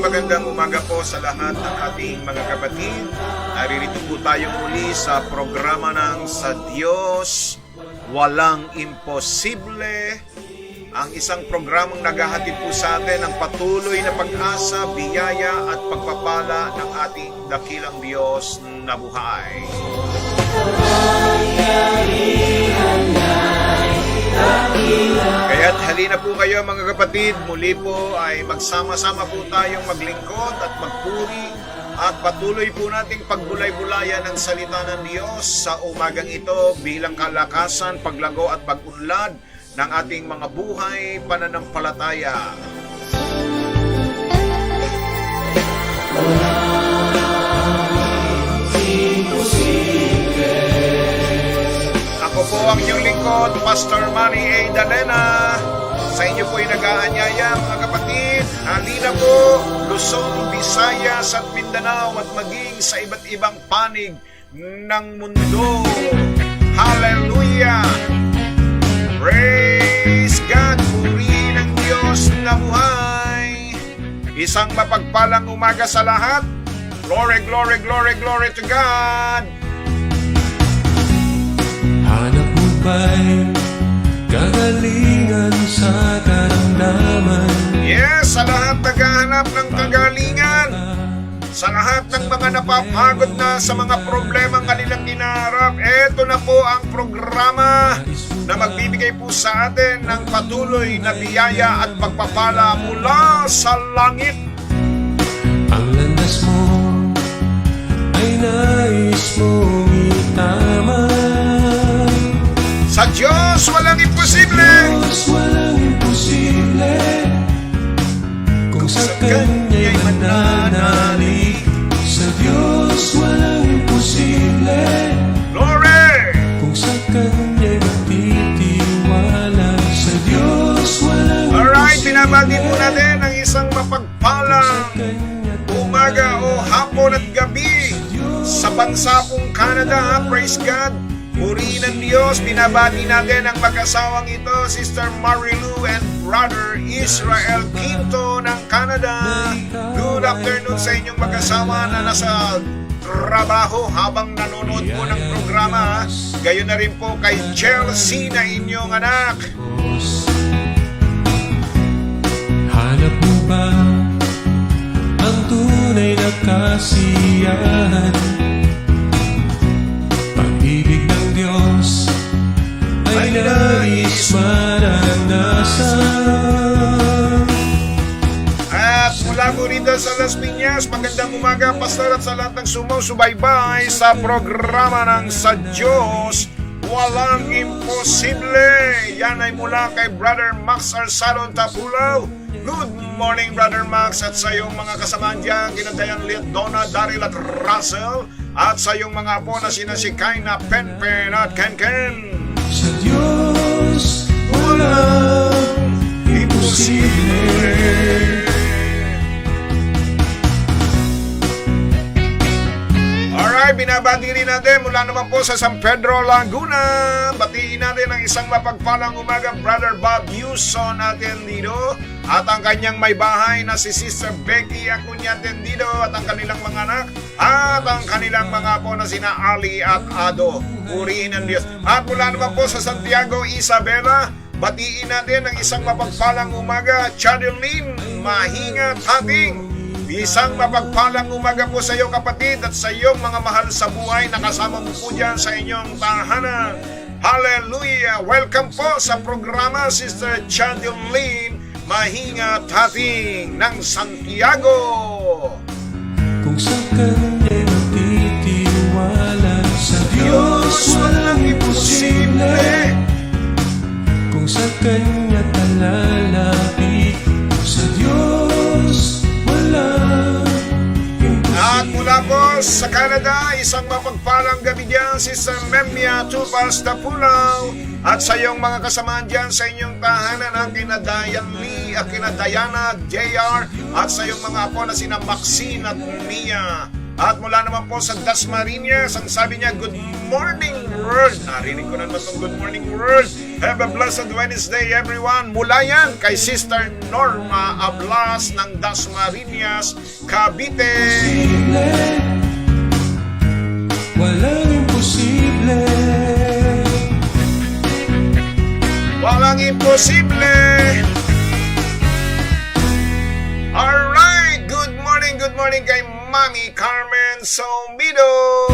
Magandang umaga po sa lahat ng ating mga kapatid. Naririto po tayo muli sa programa ng Sa Diyos Walang Imposible. Ang isang programang naghahatid po sa atin ng patuloy na pag-asa, biyaya at pagpapala ng ating dakilang Diyos na buhay. Kaya't halina po kayo mga kapatid, muli po ay magsama-sama po tayong maglingkod at magpuri at patuloy po nating pagbulay-bulayan ng salita ng Diyos sa umagang ito bilang kalakasan, paglago at pag-unlad ng ating mga buhay pananampalataya. Ako po ang inyong lingkod, Pastor Manny A. Dalena. Sa inyo po ay nag-aanyaya mga kapatid. Halina po, Luzon, Visayas at Mindanao at maging sa iba't ibang panig ng mundo. Hallelujah! Praise God! Purihin ang Diyos na buhay! Isang mapagpalang umaga sa lahat. Glory, glory, glory, glory to God! Hanap mo ba'y kagalingan sa karamdaman? Yes, sa lahat naghahanap ng kagalingan. Sa lahat ng mga napapagod na sa mga problemang kanilang hinaharap, eto na po ang programa na magbibigay po sa atin ng patuloy na biyaya at pagpapala mula sa langit. Ang landas mo ay nais mong itama. Sa Diyos walang imposible. Diyos walang imposible. Kung sa Kanya'y mananalig, sa Diyos walang imposible. Glory! Kung sa Kanya'y magtitiwala, sa Diyos walang Alright, imposible. binabati po natin ang isang mapagpalang umaga o hapon at gabi sa bansa pong Canada. Praise God! Purihin ng Diyos, binabati natin ang mag-asawang ito, Sister Marilu and Brother Israel Quinto ng Canada. Good afternoon sa inyong mag-asawa na nasa trabaho habang nanonood po ng programa. Gayon na rin po kay Chelsea na inyong anak. Hanap mo ba ang tunay na kasiyahan? Pag-ibig ng Diyos ay nais maranasan. At mula po rito sa Las Piñas, magandang umaga, Pastor, at sa lahat ng sumusubaybay sa programa ng Sa Diyos Walang Imposible. Yan ay mula kay Brother Max Arsalon Tapulaw. Good morning, Brother Max, at sa iyong mga kasamaan dyan, kinatayan Liat, Donna, Daryl at Russell, at sa iyong mga apo na sina si Kaina, Penpen at Kenken. Sa Diyos walang imposible. Alright, binabati rin natin mula naman po sa San Pedro, Laguna. Batiin natin ang isang mapagpalang umaga, Brother Bob Yuson Atendido, at ang kanyang may bahay na si Sister Becky Acuña Atendido, at ang kanilang mga anak, at ang kanilang mga apo na sina Ali at Ado. Purihin ng Diyos. At mula naman po sa Santiago, Isabela, batiin natin ang isang mapagpalang umaga, Chadeline Mahinga Tating. Isang mapagpalang umaga po sa iyo, kapatid, at sa iyong mga mahal sa buhay na kasama mo po dyan sa inyong tahanan. Hallelujah! Welcome po sa programa, Sister Chadeline Mahinga Tating ng Santiago. Kung sa Kanya'y magtitiwala, sa Diyos walang imposible. Kung sa Kanya talalapit, sa Diyos walang imposible. At mula po sa Canada, isang mapagpalang gabi dyan, Sister Memia Tupas Tapulaw, at sa iyong mga kasamaan dyan sa inyong tahanan, ang kina Diane Lee, ang kina Diana, JR, at sa iyong mga apo na sina Maxine at Mia. At mula naman po sa Dasmariñas, ang sabi niya, Good morning world. Narinig ko na naman itong Good morning world. Have a blessed Wednesday, everyone. Mula yan kay Sister Norma Ablas ng Dasmariñas, Cavite. Walang imposible. Walang imposible. Alright, good morning kay Mami Carmen Somido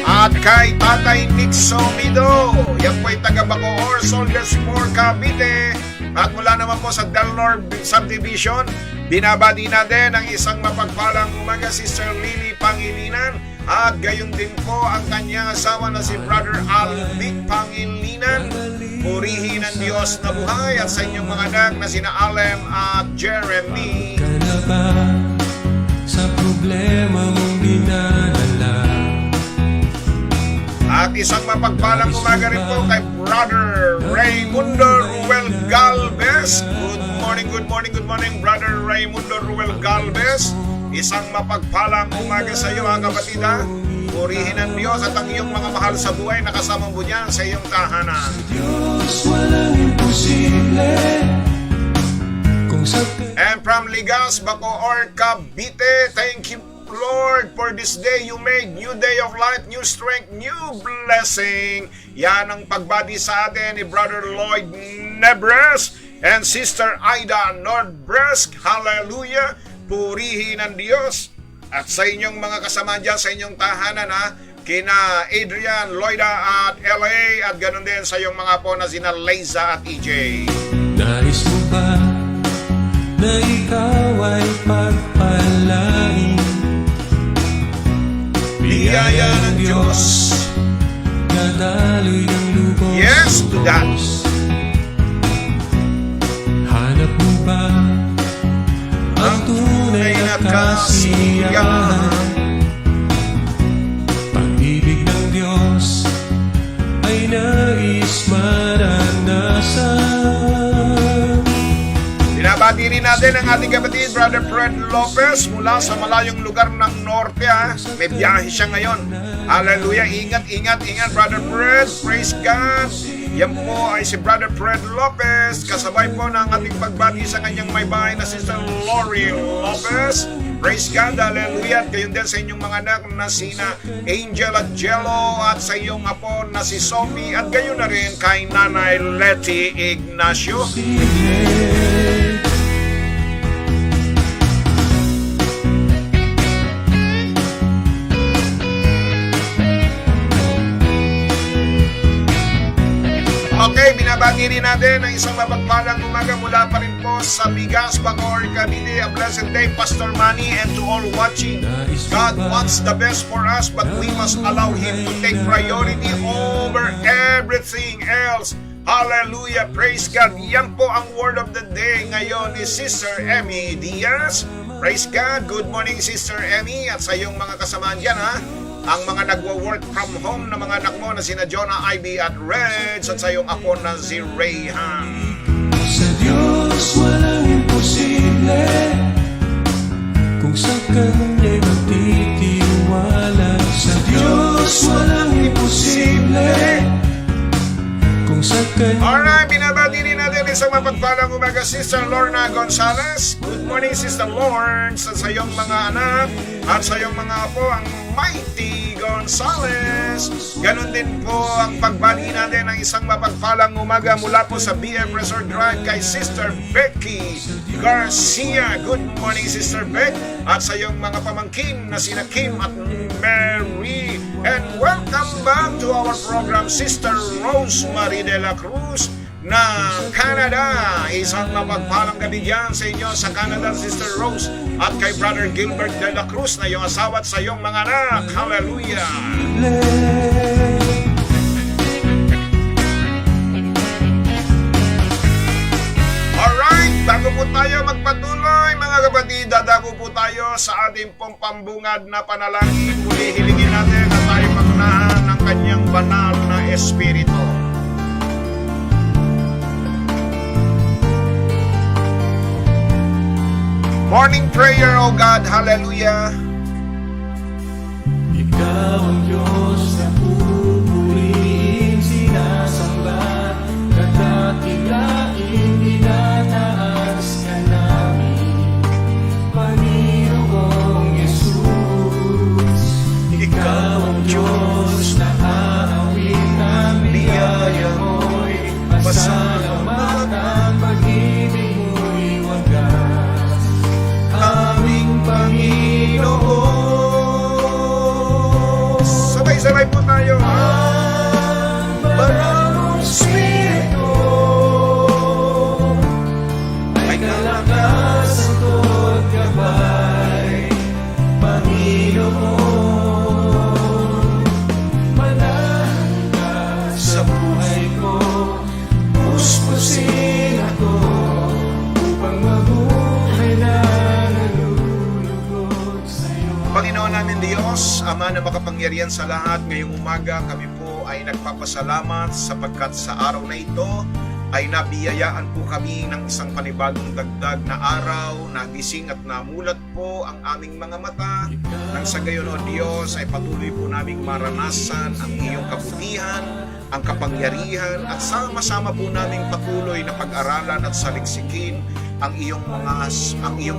at kay Tatay Nick Somido. Yan po ay taga Bacoor, Soldiers 4, Cavite. At mula naman po sa Del Norte Subdivision, binabati natin ang isang mapagpalang umaga, Sister Lily Pangilinan, at gayon din po ang kanyang asawa na si Brother Alvic Pangilinan. Purihin ang Diyos na buhay, at sa inyong mga anak na sina Alem at Jeremy. Ka na ba sa problema mong dinadala? At isang mapagpalang umaga rin po kay Brother Raymundo Ruel Galvez. Good morning, Brother Raymundo Ruel Galvez. Isang mapagpalang umaga sa iyo, kapatid, ha? Purihin ang Diyos at ang iyong mga mahal sa buhay na kasama mo dyan sa iyong tahanan. Diyos walang imposible. Kung sa And from Ligas, Bacoor, Cavite, thank you, Lord, for this day you made, new day of life, new strength, new blessing. Yan ang pagbati sa atin ni Brother Lloyd Nebres and Sister Aida Nordbresk. Hallelujah! Purihin ang Diyos. At sa inyong mga kasama dyan sa inyong tahanan, ha, kina Adrian, Loida at LA, at ganun din sa iyong mga po na sina Liza at EJ. nais mo ba na ikaw ay pagpalain? Biyaya ng Diyos. Nadaloy ng lubos. Yes to that. Hanap mo ba ang tunay na kasiyahan? Pag-ibig ng Diyos ay nais maranasan. Binabati Binabati rin natin ang ating kapatid, Brother Fred Lopez, mula sa malayong lugar ng Norte. May biyahe siya ngayon. Hallelujah. Ingat, Brother Fred. Praise God. Yan po ay si Brother Fred Lopez. Kasabay po ng ating pagbati sa kanyang may bahay na Sister Lori Lopez. Praise God, hallelujah. At gayon din sa inyong mga anak na sina Angel at Jello, at sa iyong apo na si Sophie, at gayon na rin kay Nanay Letty Ignacio. Okay, binabati rin natin ang isang mapagpalang umaga mula pa rin po sa Bigas, Bacoor, Cavite. A blessed day, Pastor Manny, and to all watching. God wants the best for us, but we must allow Him to take priority over everything else. Hallelujah, praise God. Yan po ang word of the day ngayon ni Sister Emmy Diaz. Praise God. Good morning, Sister Emmy, at sa iyong mga kasamaan dyan, ang mga nagwo-work from home na mga anak mo na sina Jonah, Ivy at Reds, at sa iyong apo na si Rayhan. Sa Diyos walang imposible, kung sa Kanya'y magtitiwala. Sa Diyos walang imposible, kung sa Kanya. Alright, binabati rin natin isang mapagpalang umaga, Sister Lorna Gonzalez. Good morning, Sister Lorna, sa iyong mga anak at sa iyong mga apo, ang Mighty Gonzalez. Ganon din po ang pagbati natin ng isang mapagpalang umaga mula po sa BF Resort Drive kay Sister Becky Garcia. Good morning, Sister Beck, at sa iyong mga pamangkin na sina Kim at Mary. And welcome back to our program, Sister Rosemary de la Cruz na Canada. Isang mapagpalang gabi dyan sa inyo sa Canada, Sister Rose, at kay Brother Gilbert de la Cruz na iyong asawa at sa iyong mga anak. Hallelujah. Alright, bago po tayo magpatuloy mga kapatid, dadako po tayo sa ating pong pambungad na panalangin. Muli hilingin natin na tayo pagunahan ng kanyang banal na Espiritu. Morning prayer, O God, hallelujah. Ikaw ang Diyos na pupurihin, sinasamba, katakilain, dinataas ka namin, Panginoong Yesus. Ikaw ang Diyos na aawin ang biyaya mo'y pasalamatan, pag-ibig mo'y wagas, aming Panginoon. Sabay-sabay po tayo. Ang banal mong Espiritu ay kalakasan ko't gabay, Panginoon. Manahan ka sa buhay ko, puspusin ako upang mabuhay na nalulugod sa'yo. Panginoon namin Diyos, Ama na makapangyarihan sa lahat, ngayong umaga kami po ay nagpapasalamat sapagkat sa araw na ito ay nabiyayaan po kami ng isang panibagong dagdag na araw, nagising at namulat po ang aming mga mata. Nang sa gayon, O Diyos, ay patuloy po naming maranasan ang iyong kabutihan, ang kapangyarihan, at sama-sama po naming patuloy na pag-aralan at saliksikin ang iyong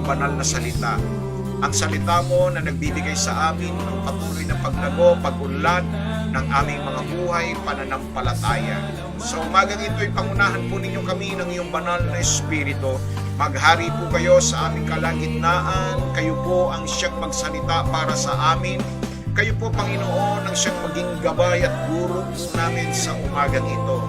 banal na salita. Ang salita mo na nagbibigay sa amin ng patuloy na paglago, pag-unlad ng aming mga buhay, pananampalataya. Sa umagang ito'y pangunahan po ninyo kami ng iyong banal na Espiritu. Maghari po kayo sa aming kalagitnaan. Kayo po ang siyang magsalita para sa amin. Kayo po, Panginoon, ang siyang maging gabay at guro po namin sa umagang ito.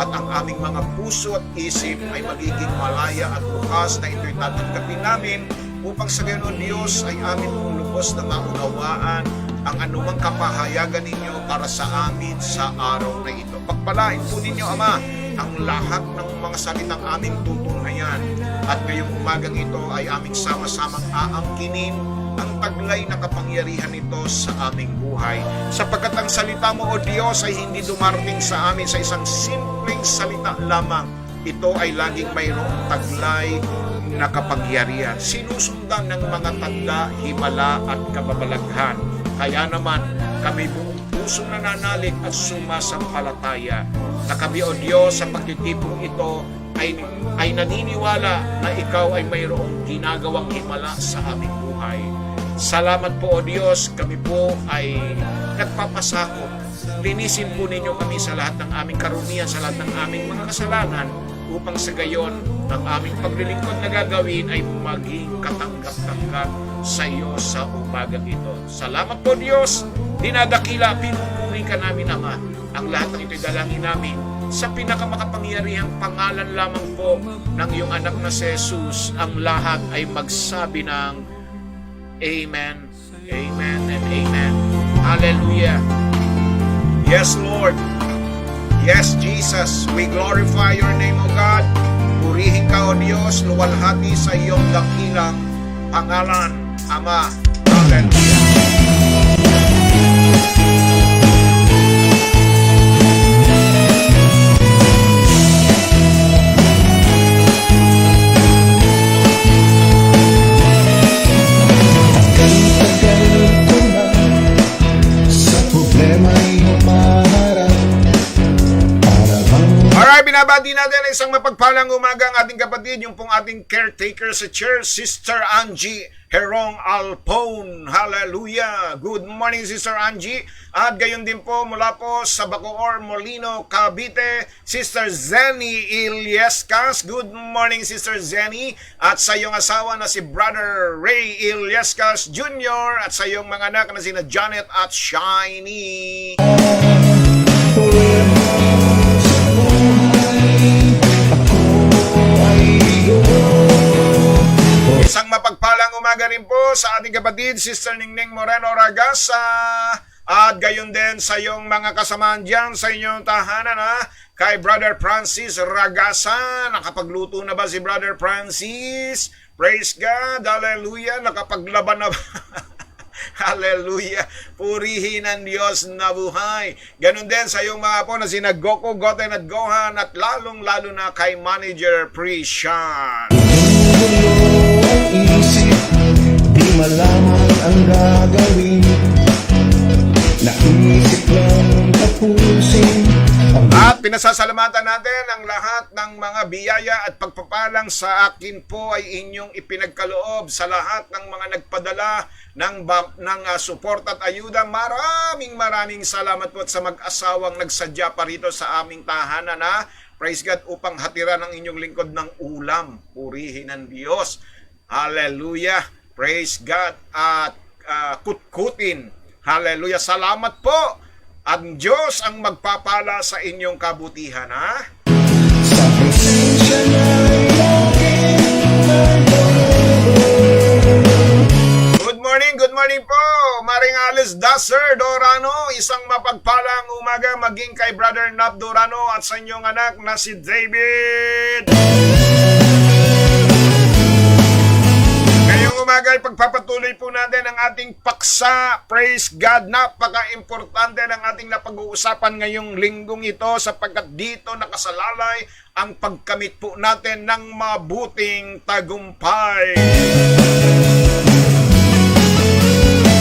At ang aming mga puso at isip ay magiging malaya at bukas na ito'y tatanggapin namin upang sa gayon, O Diyos, ay amin pong lubos na maunawaan ang anumang kapahayagan ninyo para sa amin sa araw na ito. Pagpalain po ninyo, Ama, ang lahat ng mga salitang aming tutunghayan. At ngayong umagang ito ay aming sama-samang aangkinin ang taglay na kapangyarihan nito sa aming buhay. Sapagkat ang salita mo, O Diyos, ay hindi dumarating sa amin sa isang simpleng salita lamang. Ito ay laging mayroong taglay nakapangyarihan, sinusundan ng mga tanda, himala at kababalaghan. Kaya naman, kami buong pusong nananalig at sumasampalataya na kami, O Diyos, sa pagtitipong ito ay naniniwala na Ikaw ay mayroong ginagawang himala sa aming buhay. Salamat po, O Diyos, kami po ay nagpapasakop. Linisin po ninyo kami sa lahat ng aming karumihan, sa lahat ng aming mga kasalanan, upang sa gayon, ang aming paglilingkod na gagawin ay maging katanggap-tanggap sa iyo sa umagang ito. Salamat po, Diyos. Dinadakila, pinupuri ka namin, Ama. Ang lahat ng ito'y dalangin namin sa pinakamakapangyarihang pangalan lamang po ng iyong anak na si Jesus. Ang lahat ay magsabi ng Amen, Amen, and Amen. Hallelujah. Yes, Lord. Yes, Jesus. We glorify your name, O God. Purihin ka, O Diyos, luwalhati sa iyong dakilang pangalan, Ama. Hallelujah. Alright, binabati natin isang mapagpalang umaga ang ating kapatid, yung pong ating caretaker sa church, Sister Angie Herong Alpone. Hallelujah! Good morning, Sister Angie. At gayon din po mula po sa Bacoor, Molino, Cavite, Sister Zenny Iliescas. Good morning, Sister Zenny. At sa iyong asawa na si Brother Ray Iliescas Jr. At sa iyong mga anak na sina Janet at Shiny. Isang mapagpalang umaga rin po sa ating kapatid, Sister Ningning Moreno Ragasa. At gayon din sa iyong mga kasamaan dyan sa inyong tahanan, kay Brother Francis Ragasa. Nakapagluto na ba si Brother Francis? Praise God, hallelujah. Nakapaglaban na ba? Hallelujah. Purihin ang Diyos na buhay. Ganon din sa iyong mga po na sina Goko, Goten at Gohan, at lalong-lalo na kay Manager Prishan. Isip, di malaman ang gagawin. Naisip lang tapusin. At pinasasalamatan natin ang lahat ng mga biyaya at pagpapalang sa akin po ay inyong ipinagkaloob sa lahat ng mga nagpadala ng suporta at ayuda. Maraming salamat po at sa mag-asawang nagsadya pa rito sa aming tahanan, praise God, upang hatiran ng inyong lingkod ng ulam. Purihin ang Diyos. Hallelujah. Praise God. At kutkutin. Hallelujah. Salamat po. Ang Diyos ang magpapala sa inyong kabutihan, Sa presensya na'y Good morning po, Maring Alice Dasser Dorano. Isang mapagpalang umaga maging kay Brother Nab Dorano at sa inyong anak na si David. Ngayong umaga ay pagpapatuloy po natin ang ating paksa. Praise God, napaka-importante ng ating napag-uusapan ngayong linggong ito sapagkat dito nakasalalay ang pagkamit po natin ng mabuting tagumpay.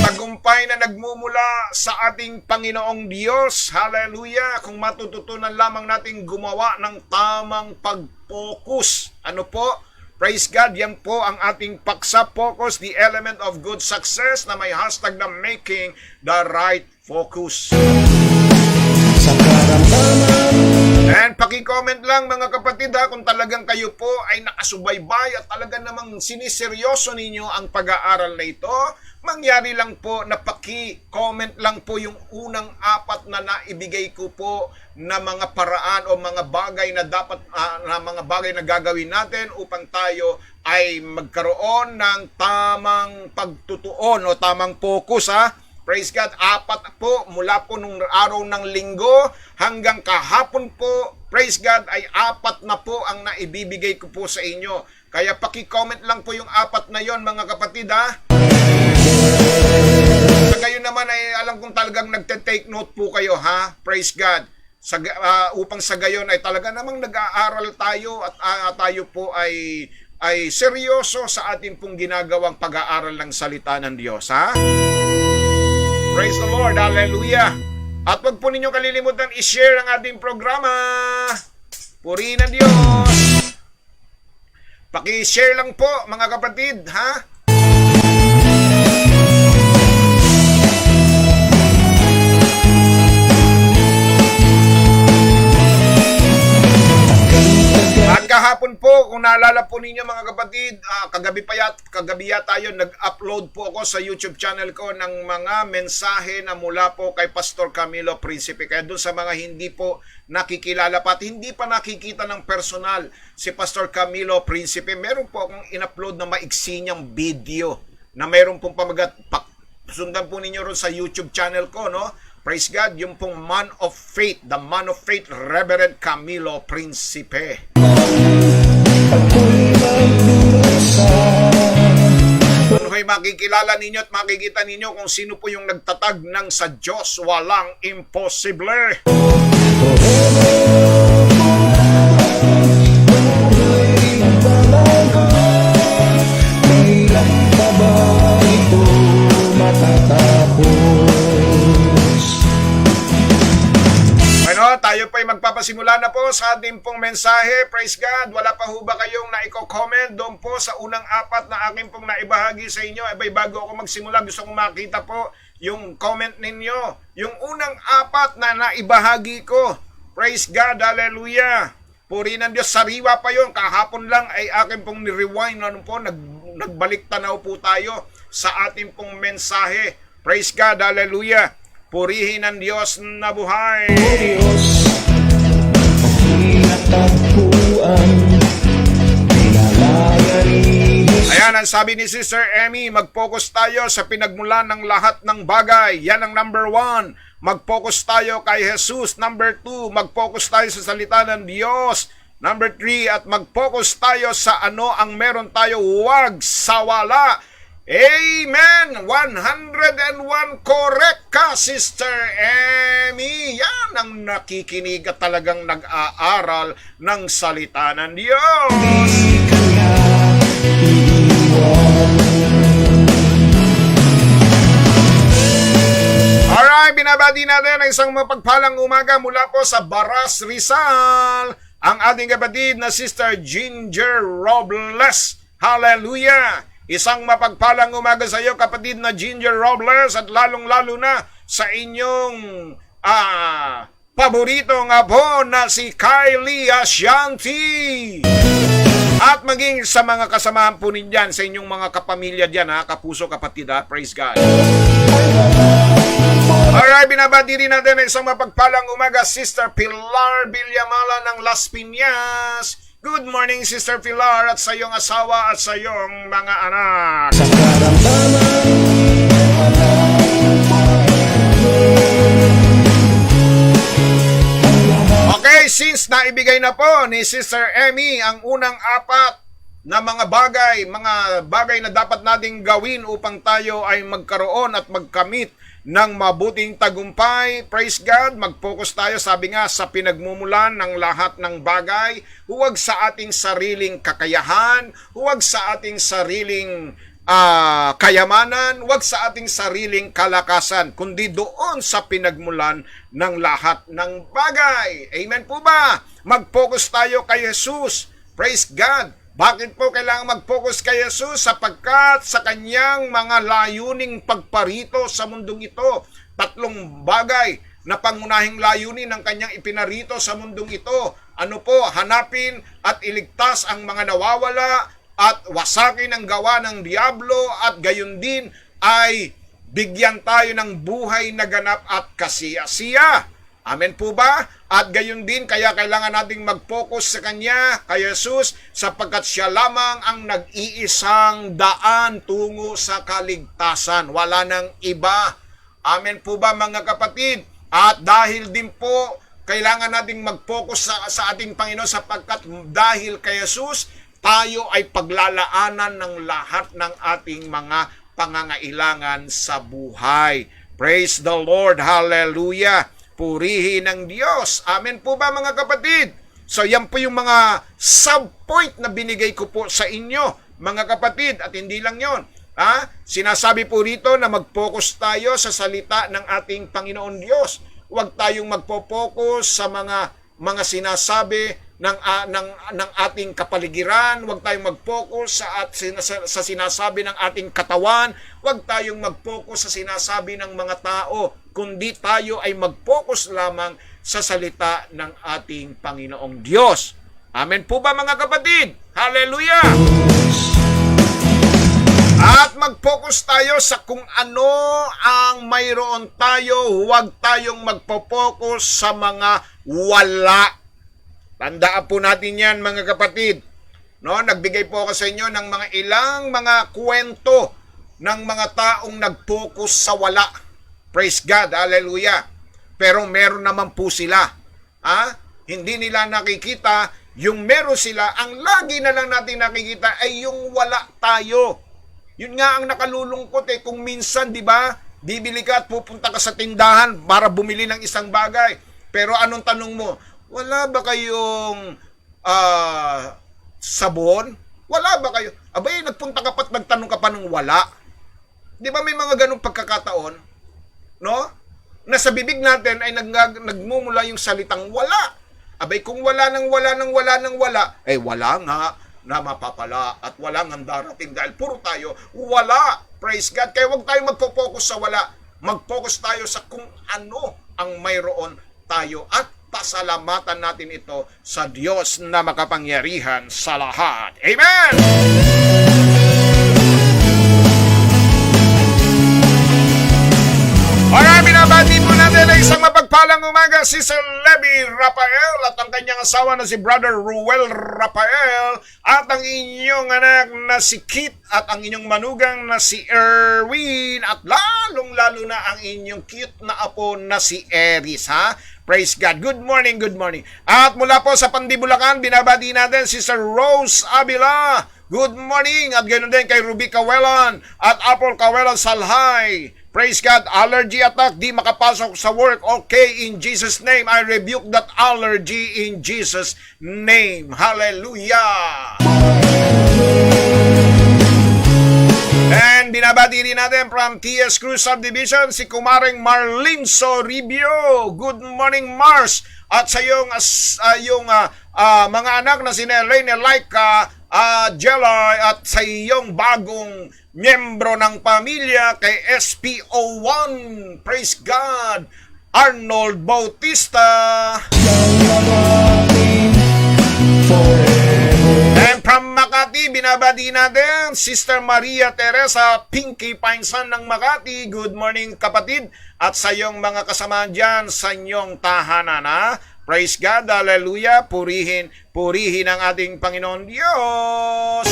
Tagumpay na nagmumula sa ating Panginoong Diyos. Hallelujah! Kung matututunan lamang natin gumawa ng tamang pag-focus. Ano po? Praise God, yan po ang ating paksa focus, the element of good success na may hashtag na making the right focus. sa karamdaman. And paki-comment lang mga kapatid kung talagang kayo po ay nakasubaybay at talaga namang siniseryoso ninyo ang pag-aaral na ito. Mangyari lang po na paki-comment lang po yung unang 4 na naibigay ko po na mga paraan o mga bagay na dapat na mga bagay na gagawin natin upang tayo ay magkaroon ng tamang pagtutuon o tamang focus Praise God, 4 po mula po nung araw ng linggo hanggang kahapon po. Praise God, ay 4 na po ang naibibigay ko po sa inyo. Kaya paki-comment lang po yung 4 na yon mga kapatid Sa gayon naman ay alam kong talagang nagte-take note po kayo Praise God. Upang sa gayon ay talaga namang nag-aaral tayo at tayo po ay ay seryoso sa ating pong ginagawang pag-aaral ng salita ng Diyos, ha? Praise the Lord, hallelujah! At wag po ninyo kalilimutan i-share ang ating programa. Purihin ang Diyos! Paki-share lang po, mga kapatid, ha? At kahapon po, kung naalala po ninyo mga kapatid, kagabi yata yun, nag-upload po ako sa YouTube channel ko ng mga mensahe na mula po kay Pastor Camilo Principe. Kaya doon sa mga hindi po nakikilala pa at hindi pa nakikita ng personal si Pastor Camilo Principe, meron po akong in-upload na maiksi niyang video na meron pong pamagat. Sundan po ninyo ron sa YouTube channel ko, no? Praise God, yung pong Man of Faith, the Man of Faith, Reverend Camilo Principe. Doon ho'y makikilala ninyo at makikita ninyo kung sino po yung nagtatag ng sa Diyos walang imposible. Tayo po ay magpapasimula na po sa ating pong mensahe. Praise God. Wala pa ho ba kayong naiko-comment doon po sa unang apat na aking pong naibahagi sa inyo? Abay, bago ako magsimula, gusto kong makita po yung comment ninyo. Yung unang apat na naibahagi ko. Praise God. Hallelujah. Puri ng Diyos. Sariwa pa yun. Kahapon lang ay aking pong ni-rewind. Ano po, nagbalik tanaw po tayo sa ating pong mensahe. Praise God. Hallelujah. Purihin ang Diyos na buhay. Diyos, pinatagpuan, pinalaya ni Jesus. Ayan, ang sabi ni Sister Emmy, mag-focus tayo sa pinagmulan ng lahat ng bagay. Yan ang number 1. Mag-focus tayo kay Jesus. Number 2, mag-focus tayo sa salita ng Diyos. Number 3, at mag-focus tayo sa ano ang meron tayo, huwag sawala. Amen! 101 correct ka, Sister Emmy. Yan ang nakikinig at talagang nag-aaral ng salita ng Diyos. Di kanya iiwan. Alright, binabati natin ang isang mapagpalang umaga mula po sa Baras, Rizal. Ang ating kapatid na Sister Ginger Robles. Hallelujah! Isang mapagpalang umaga sa iyo, kapatid na Ginger Robles, at lalong-lalo na sa inyong paborito nga po na si Kylie Ashanti. At maging sa mga kasamahan po ninyan, sa inyong mga kapamilya dyan, kapuso, kapatid, praise God. Alright, binabati rin natin ang isang mapagpalang umaga, Sister Pilar Villamala ng Las Piñas. Good morning, Sister Pilar, at sa iyong asawa at sa iyong mga anak. Sa karamdaman, Okay, since naibigay na po ni Sister Emmy ang unang apat na mga bagay na dapat nating gawin upang tayo ay magkaroon at magkamit ng mabuting tagumpay. Praise God, mag-focus tayo, sabi nga, sa pinagmumulan ng lahat ng bagay. Huwag sa ating sariling kakayahan, huwag sa ating sariling kayamanan, huwag sa ating sariling kalakasan, kundi doon sa pinagmulan ng lahat ng bagay. Amen po ba? Mag-focus tayo kay Jesus. Praise God. Bakit po kailangan mag-focus kay Jesus? Sapagkat sa kanyang mga layuning pagparito sa mundong ito, 3 bagay na pangunahing layunin ng kanyang ipinarito sa mundong ito. Ano po? Hanapin at iligtas ang mga nawawala at wasakin ang gawa ng diablo, at gayon din ay bigyan tayo ng buhay na ganap at kasiyasiya. Amen po ba? At gayon din, kaya kailangan nating mag-focus sa Kanya, kay Jesus, sapagkat Siya lamang ang nag-iisang daan tungo sa kaligtasan. Wala nang iba. Amen po ba, mga kapatid? At dahil din po, kailangan nating mag-focus sa ating Panginoon, sapagkat dahil kay Jesus, tayo ay paglalaanan ng lahat ng ating mga pangangailangan sa buhay. Praise the Lord. Hallelujah. Purihin ng Diyos. Amen po ba, mga kapatid? So yan po yung mga sub-point na binigay ko po sa inyo, mga kapatid, at hindi lang yon. Sinasabi po rito na mag-focus tayo sa salita ng ating Panginoon Diyos. Huwag tayong magpo-focus sa mga sinasabi ng ating kapaligiran. Huwag tayong mag-focus sa sinasabi ng ating katawan. Huwag tayong mag-focus sa sinasabi ng mga tao, kundi tayo ay mag-focus lamang sa salita ng ating Panginoong Diyos. Amen po ba, mga kapatid? Hallelujah! At mag-focus tayo sa kung ano ang mayroon tayo. Huwag tayong magpo-focus sa mga wala. Tandaan po natin yan, mga kapatid. No, nagbigay po ako sa inyo ng ilang mga kwento ng mga taong nag-focus sa wala. Praise God, hallelujah. Pero meron naman po sila. Hindi nila nakikita yung meron sila. Ang lagi na lang natin nakikita ay yung wala tayo. Yun nga ang nakalulungkot kung minsan, di ba, bibili ka at pupunta ka sa tindahan para bumili ng isang bagay. Pero anong tanong mo? Wala ba kayong sabon? Wala ba kayo? Abay, nagpunta ka pa at nagtanong ka pa ng wala. Di ba may mga ganong pagkakataon? No? Nasa bibig natin ay nagmumula yung salitang wala. Abay, kung wala nang wala, wala nga na mapapala at wala nang darating dahil puro tayo wala. Praise God. Kaya huwag tayo magpo-focus sa wala. Mag-focus tayo sa kung ano ang mayroon tayo at pasalamatan natin ito sa Diyos na makapangyarihan sa lahat. Amen! Alright, binabati po natin ay isang mapagpalang umaga si Sir Levi Rafael at ang kanyang asawa na si Brother Ruel Rafael at ang inyong anak na si Kit at ang inyong manugang na si Erwin at lalong-lalo na ang inyong cute na apo na si Eris, Praise God. Good morning, good morning. At mula po sa Pandibulacan, binabati natin si Sir Rose Abila. Good morning. At ganoon din kay Ruby Kawelan at Apple Kawelan Salhay. Praise God. Allergy attack, di makapasok sa work. Okay, in Jesus' name, I rebuke that allergy in Jesus' name. Hallelujah. And binabati rin natin from TS Cruz Subdivision si Kumaring Marlene Soribio. Good morning, Mars. At sa iyong mga anak na sina Elaine, Laika, Jelay at sa iyong bagong miyembro ng pamilya kay SPO1. Praise God. Arnold Bautista. And from Makati, binabati natin Sister Maria Teresa Pinky Painsan ng Makati. Good morning, kapatid. At sa iyong mga kasama dyan sa inyong tahanan, Praise God, hallelujah. Purihin ang ating Panginoon Diyos.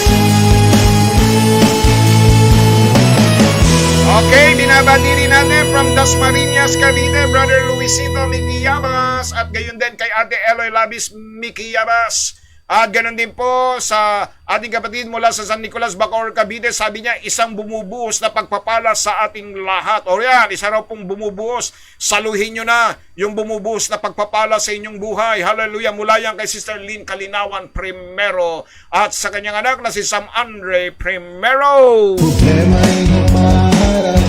Okay, binabati rin natin from Dasmariñas, Cavite, Brother Luisito Mikiyabas at gayon din kay Ate Eloy Labis Mikiyabas. At ganoon din po sa ating kapatid mula sa San Nicolas, Bacoor, Cavite. Sabi niya, isang bumubuhos na pagpapala sa ating lahat. O yan, isa raw pong bumubuhos. Saluhin nyo na yung bumubuhos na pagpapala sa inyong buhay. Hallelujah. Mula yan kay Sister Lynn Kalinawan Primero. At sa kanyang anak na si Sam Andre Primero. Problema'y humaharap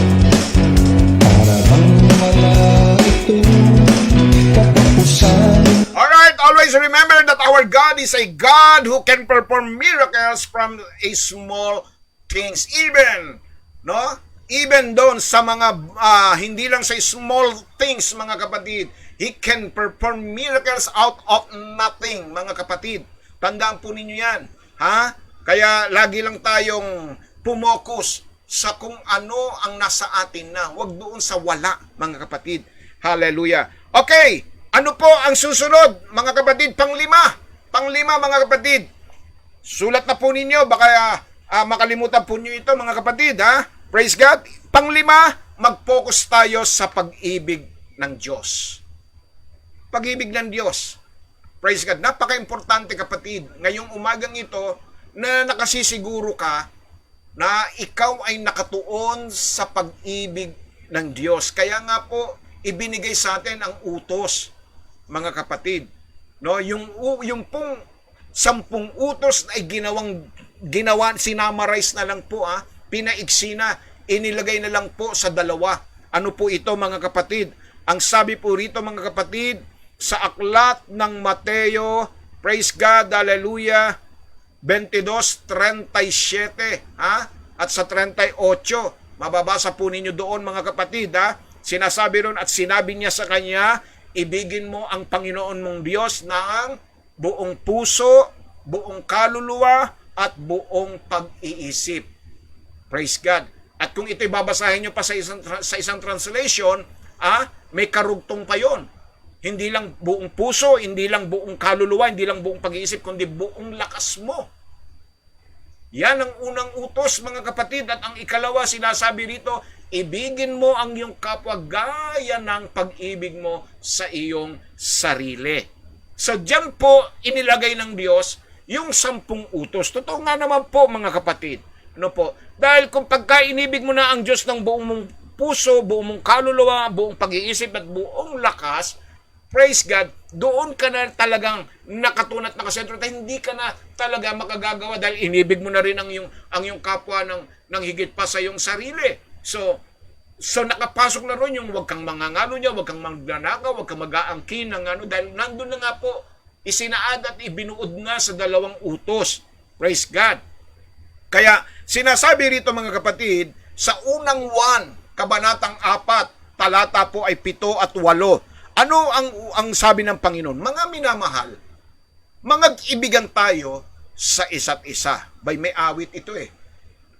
para bang wala itong katapusan. Alright, always remember that our God is a God who can perform miracles from a small things. Even doon sa mga, hindi lang sa small things, mga kapatid, He can perform miracles out of nothing, mga kapatid. Tandaan po ninyo yan. Kaya lagi lang tayong pumokus sa kung ano ang nasa atin na. Huwag doon sa wala, mga kapatid. Hallelujah. Okay. Ano po ang susunod, mga kapatid? Panglima, mga kapatid. Sulat na po ninyo, baka makalimutan po niyo ito, mga kapatid, Praise God. Panglima, mag-focus tayo sa pag-ibig ng Diyos. Pag-ibig ng Diyos. Praise God. Napaka-importante, kapatid. Ngayong umagang ito, na nakasisiguro ka na ikaw ay nakatuon sa pag-ibig ng Diyos. Kaya nga po, ibinigay sa atin ang utos, mga kapatid. No, yung pong 10 utos ay ginawa, sinamarize na lang po, pinaiksi na, inilagay na lang po sa 2. Ano po ito, mga kapatid? Ang sabi po rito, mga kapatid, sa aklat ng Mateo, praise God, hallelujah, 22:37, at sa 38, mababasa po ninyo doon, mga kapatid, sinasabi ron, at sinabi niya sa kanya, ibigin mo ang Panginoon mong Diyos ng buong puso, buong kaluluwa, at buong pag-iisip. Praise God. At kung ito'y babasahin nyo pa sa isang translation, may karugtong pa yon. Hindi lang buong puso, hindi lang buong kaluluwa, hindi lang buong pag-iisip, kundi buong lakas mo. Yan ang unang utos, mga kapatid. At ang ikalawa, sinasabi rito, ibigin mo ang iyong kapwa gaya ng pag-ibig mo sa iyong sarili. So, diyan po inilagay ng Diyos yung 10 utos. Totoo nga naman po, mga kapatid. Ano po? Dahil kung pagka inibig mo na ang Diyos ng buong mong puso, buong mong kaluluwa, buong pag-iisip at buong lakas, praise God, doon ka na talagang nakatunat, nakasentro, at hindi ka na talaga makagagawa dahil inibig mo na rin ang iyong kapwa ng higit pa sa iyong sarili. So nakapasok na ron yung huwag kang mangangalo niya, huwag kang magnanakaw, huwag kang mag-aangkin ng dahil nandun na nga po, isinaad at ibinuod na sa 2 utos. Praise God. Kaya sinasabi rito, mga kapatid, sa unang 1, kabanatang 4, talata po ay 7 at 8. Ano ang sabi ng Panginoon? Mga minamahal, mag-ibigan tayo sa isa't isa. May awit ito eh.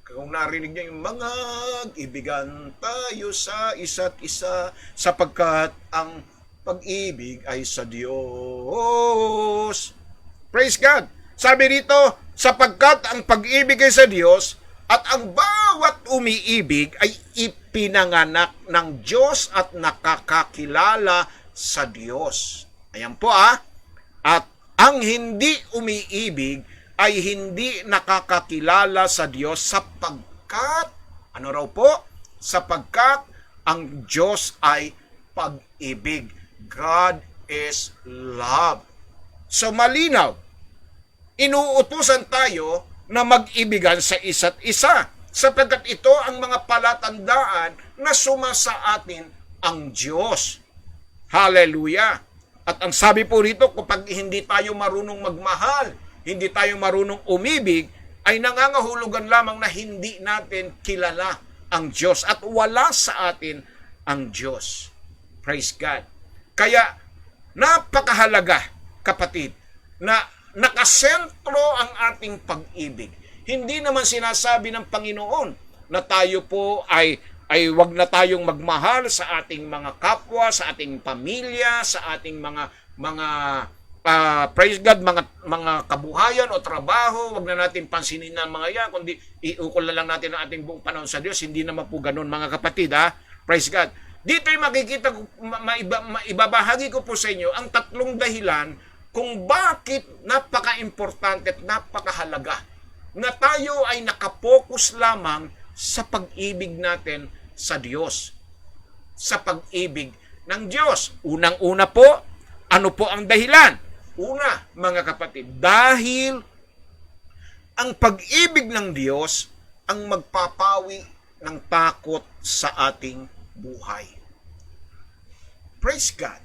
Kung narinig niyo yung mag-ibigan tayo sa isa't isa, sapagkat ang pag-ibig ay sa Diyos. Praise God. Sabi rito, sapagkat ang pag-ibig ay sa Diyos, at ang bawat umiibig ay ipinanganak ng Diyos at nakakakilala sa Diyos. Ayan po At ang hindi umiibig ay hindi nakakakilala sa Diyos sapagkat, ano raw po? Sapagkat ang Diyos ay pag-ibig. God is love. So malinaw, inuutusan tayo na mag-ibigan sa isa't isa sapagkat ito ang mga palatandaan na suma sa atin ang Diyos. Hallelujah! At ang sabi po rito, kapag hindi tayo marunong magmahal, hindi tayo marunong umibig, ay nangangahulugan lamang na hindi natin kilala ang Diyos at wala sa atin ang Diyos. Praise God. Kaya, napakahalaga, kapatid, na nakasentro ang ating pag-ibig. Hindi naman sinasabi ng Panginoon na tayo po ay wag na tayong magmahal sa ating mga kapwa, sa ating pamilya, sa ating mga praise God, mga kabuhayan o trabaho. Wag na natin pansinin ng mga yan, kundi iukol na lang natin ang ating buong panahon sa Diyos. Hindi naman po ganun, mga kapatid, Praise God. Dito ay makikita, maibabahagi ko po sa inyo ang 3 dahilan kung bakit napaka-importante at napakahalaga na tayo ay nakapokus lamang sa pag-ibig natin sa Diyos. Sa pag-ibig ng Diyos. Unang-una po, ano po ang dahilan? Una, mga kapatid, dahil ang pag-ibig ng Diyos ang magpapawi ng takot sa ating buhay. Praise God.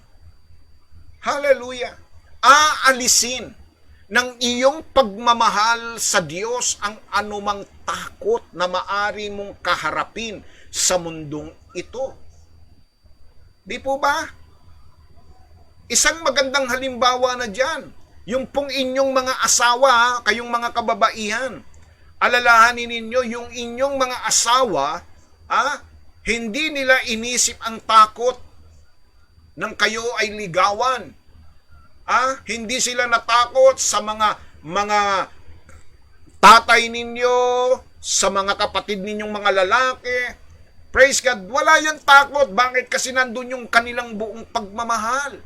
Hallelujah. Aalisin ng iyong pagmamahal sa Diyos ang anumang takot na maari mong kaharapin sa mundong ito. Di po ba? Isang magandang halimbawa na dyan, yung pong inyong mga asawa, kayong mga kababaihan, alalahanin ninyo yung inyong mga asawa, hindi nila inisip ang takot nang kayo ay ligawan. Hindi sila natakot sa mga tatay ninyo, sa mga kapatid ninyong mga lalaki. Praise God, wala yan takot. Bakit? Kasi nandun yung kanilang buong pagmamahal.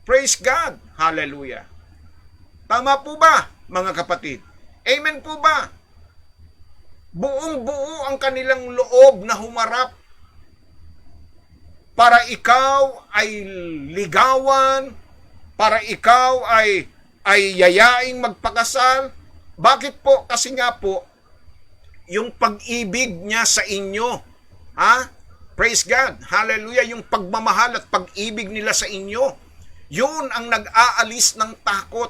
Praise God. Hallelujah. Tama po ba, mga kapatid? Amen po ba? Buong-buo ang kanilang loob na humarap para ikaw ay ligawan, para ikaw ay yayaing magpakasal? Bakit po? Kasi nga po, yung pag-ibig niya sa inyo, ha? Praise God. Hallelujah. Yung pagmamahal at pag-ibig nila sa inyo, yun ang nag-aalis ng takot.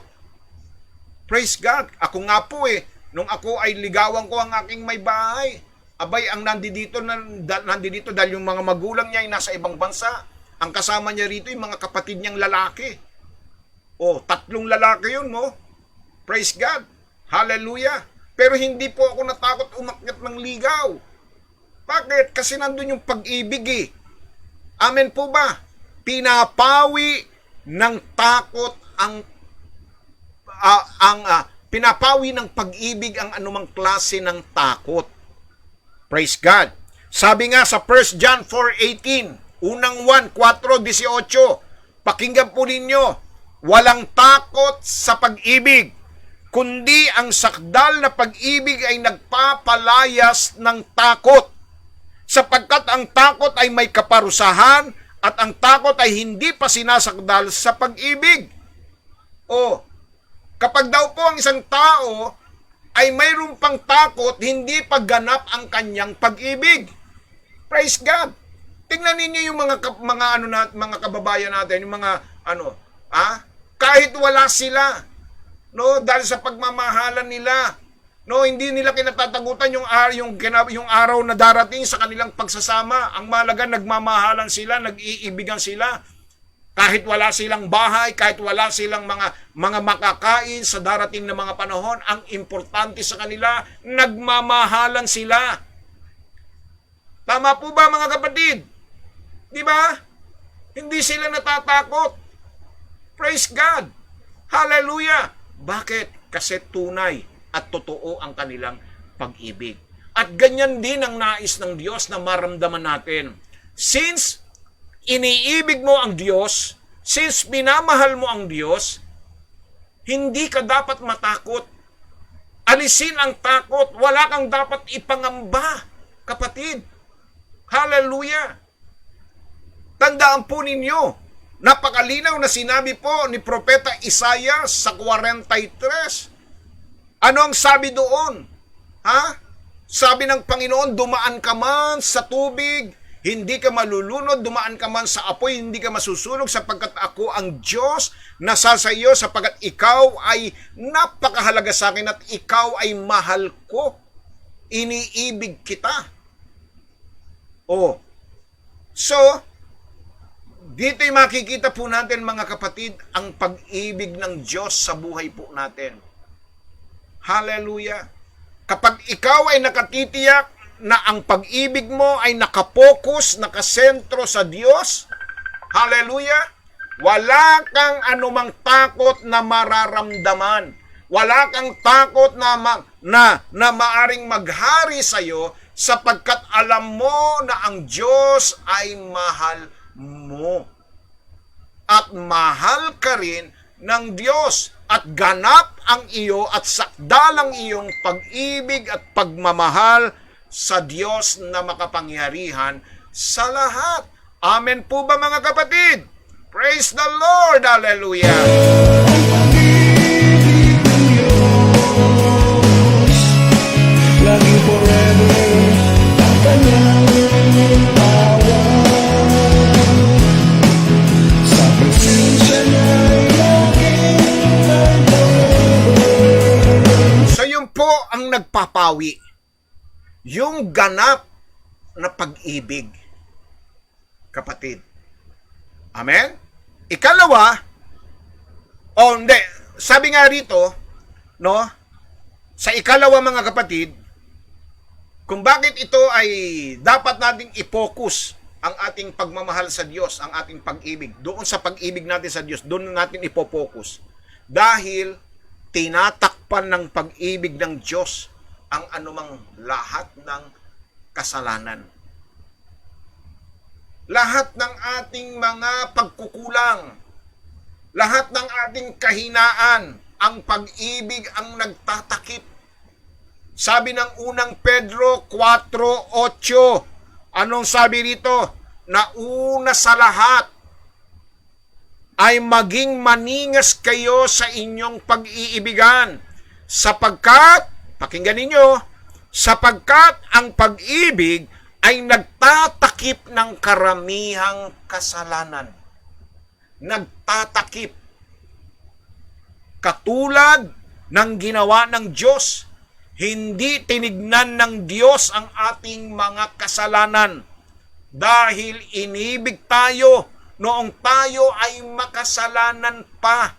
Praise God. Ako nga po nung ako ay ligawan ko ang aking may bahay, abay, ang nandito dahil yung mga magulang niya ay nasa ibang bansa. Ang kasama niya rito yung mga kapatid niyang lalaki. 3 lalaki yun, no? Praise God. Hallelujah. Pero hindi po ako natakot umakyat ng ligaw. Bakit? Kasi nandun yung pag-ibig Amen po ba? Pinapawi ng takot pinapawi ng pag-ibig ang anumang klase ng takot. Praise God. Sabi nga sa 1 John 4:18, unang 1:4-18, pakinggan po ninyo, walang takot sa pag-ibig, kundi ang sakdal na pag-ibig ay nagpapalayas ng takot. Sapagkat ang takot ay may kaparusahan at ang takot ay hindi pa sinasakdal sa pag-ibig. Kapag daw po ang isang tao ay mayroon pang takot, hindi pa ganap ang kanyang pag-ibig. Praise God. Tingnan ninyo yung mga kababayan natin, yung mga kahit wala sila, no, dahil sa pagmamahalan nila, no, hindi nila kinatatagutan yung araw na darating sa kanilang pagsasama. Ang mahalaga, nagmamahalan sila, nag-iibigan sila. Kahit wala silang bahay, kahit wala silang mga makakain sa darating na mga panahon, ang importante sa kanila, nagmamahalan sila. Tama po ba, mga kapatid? Di ba? Hindi sila natatakot. Praise God. Hallelujah. Bakit? Kasi tunay at totoo ang kanilang pag-ibig. At ganyan din ang nais ng Diyos na maramdaman natin. Since iniibig mo ang Diyos, since minamahal mo ang Diyos, hindi ka dapat matakot. Alisin ang takot. Wala kang dapat ipangamba, kapatid. Hallelujah. Tandaan po ninyo, napakalinaw na sinabi po ni Propeta Isaiah sa 43. Ano ang sabi doon? Sabi ng Panginoon, dumaan ka man sa tubig, hindi ka malulunod, dumaan ka man sa apoy, hindi ka masusunog, sapagkat ako ang Diyos na sa iyo, sapagkat ikaw ay napakahalaga sa akin at ikaw ay mahal ko. Iniibig kita. So, dito'y makikita po natin, mga kapatid, ang pag-ibig ng Diyos sa buhay po natin. Hallelujah. Kapag ikaw ay nakatitiyak na ang pag-ibig mo ay nakapokus, nakasentro sa Diyos, hallelujah, wala kang anumang takot na mararamdaman. Wala kang takot na maaring maghari sa iyo, sapagkat alam mo na ang Diyos ay mahal mo. At mahal ka rin ng Diyos. At ganap ang iyo at sakdalang iyong pag-ibig at pagmamahal sa Diyos na makapangyarihan sa lahat. Amen po ba, mga kapatid? Praise the Lord! Hallelujah! Laging forever ang kanyang awan. Sa presensya niya'y laging forever. So yun po ang nagpapawi. Yung ganap na pag-ibig, kapatid. Amen? Ikalawa, sabi nga rito, no, sa ikalawa, mga kapatid, kung bakit ito ay dapat nating i-focus ang ating pagmamahal sa Diyos, ang ating pag-ibig. Doon sa pag-ibig natin sa Diyos, doon natin ipo-focus. Dahil tinatakpan ng pag-ibig ng Diyos ang anumang lahat ng kasalanan. Lahat ng ating mga pagkukulang, lahat ng ating kahinaan, ang pag-ibig ang nagtatakip. Sabi ng unang Pedro 4:8, anong sabi rito? Na una sa lahat, ay maging maningas kayo sa inyong pag-iibigan. Sapagkat, pakinggan ninyo, sapagkat ang pag-ibig ay nagtatakip ng karamihang kasalanan. Nagtatakip. Katulad ng ginawa ng Diyos, hindi tinignan ng Diyos ang ating mga kasalanan dahil inibig tayo noong tayo ay makasalanan pa.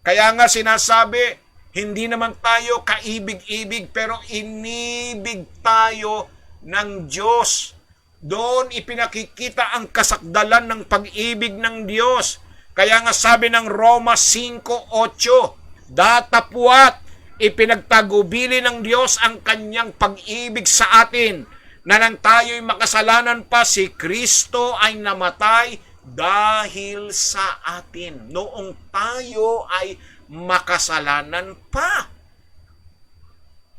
Kaya nga sinasabi, hindi naman tayo kaibig-ibig pero inibig tayo ng Diyos. Doon ipinakikita ang kasakdalan ng pag-ibig ng Diyos. Kaya nga sabi ng Roma 5:8, datapwat ipinagtagubili ng Diyos ang kanyang pag-ibig sa atin, na nang tayo'y makasalanan pa, si Kristo ay namatay dahil sa atin. Noong tayo ay makasalanan pa.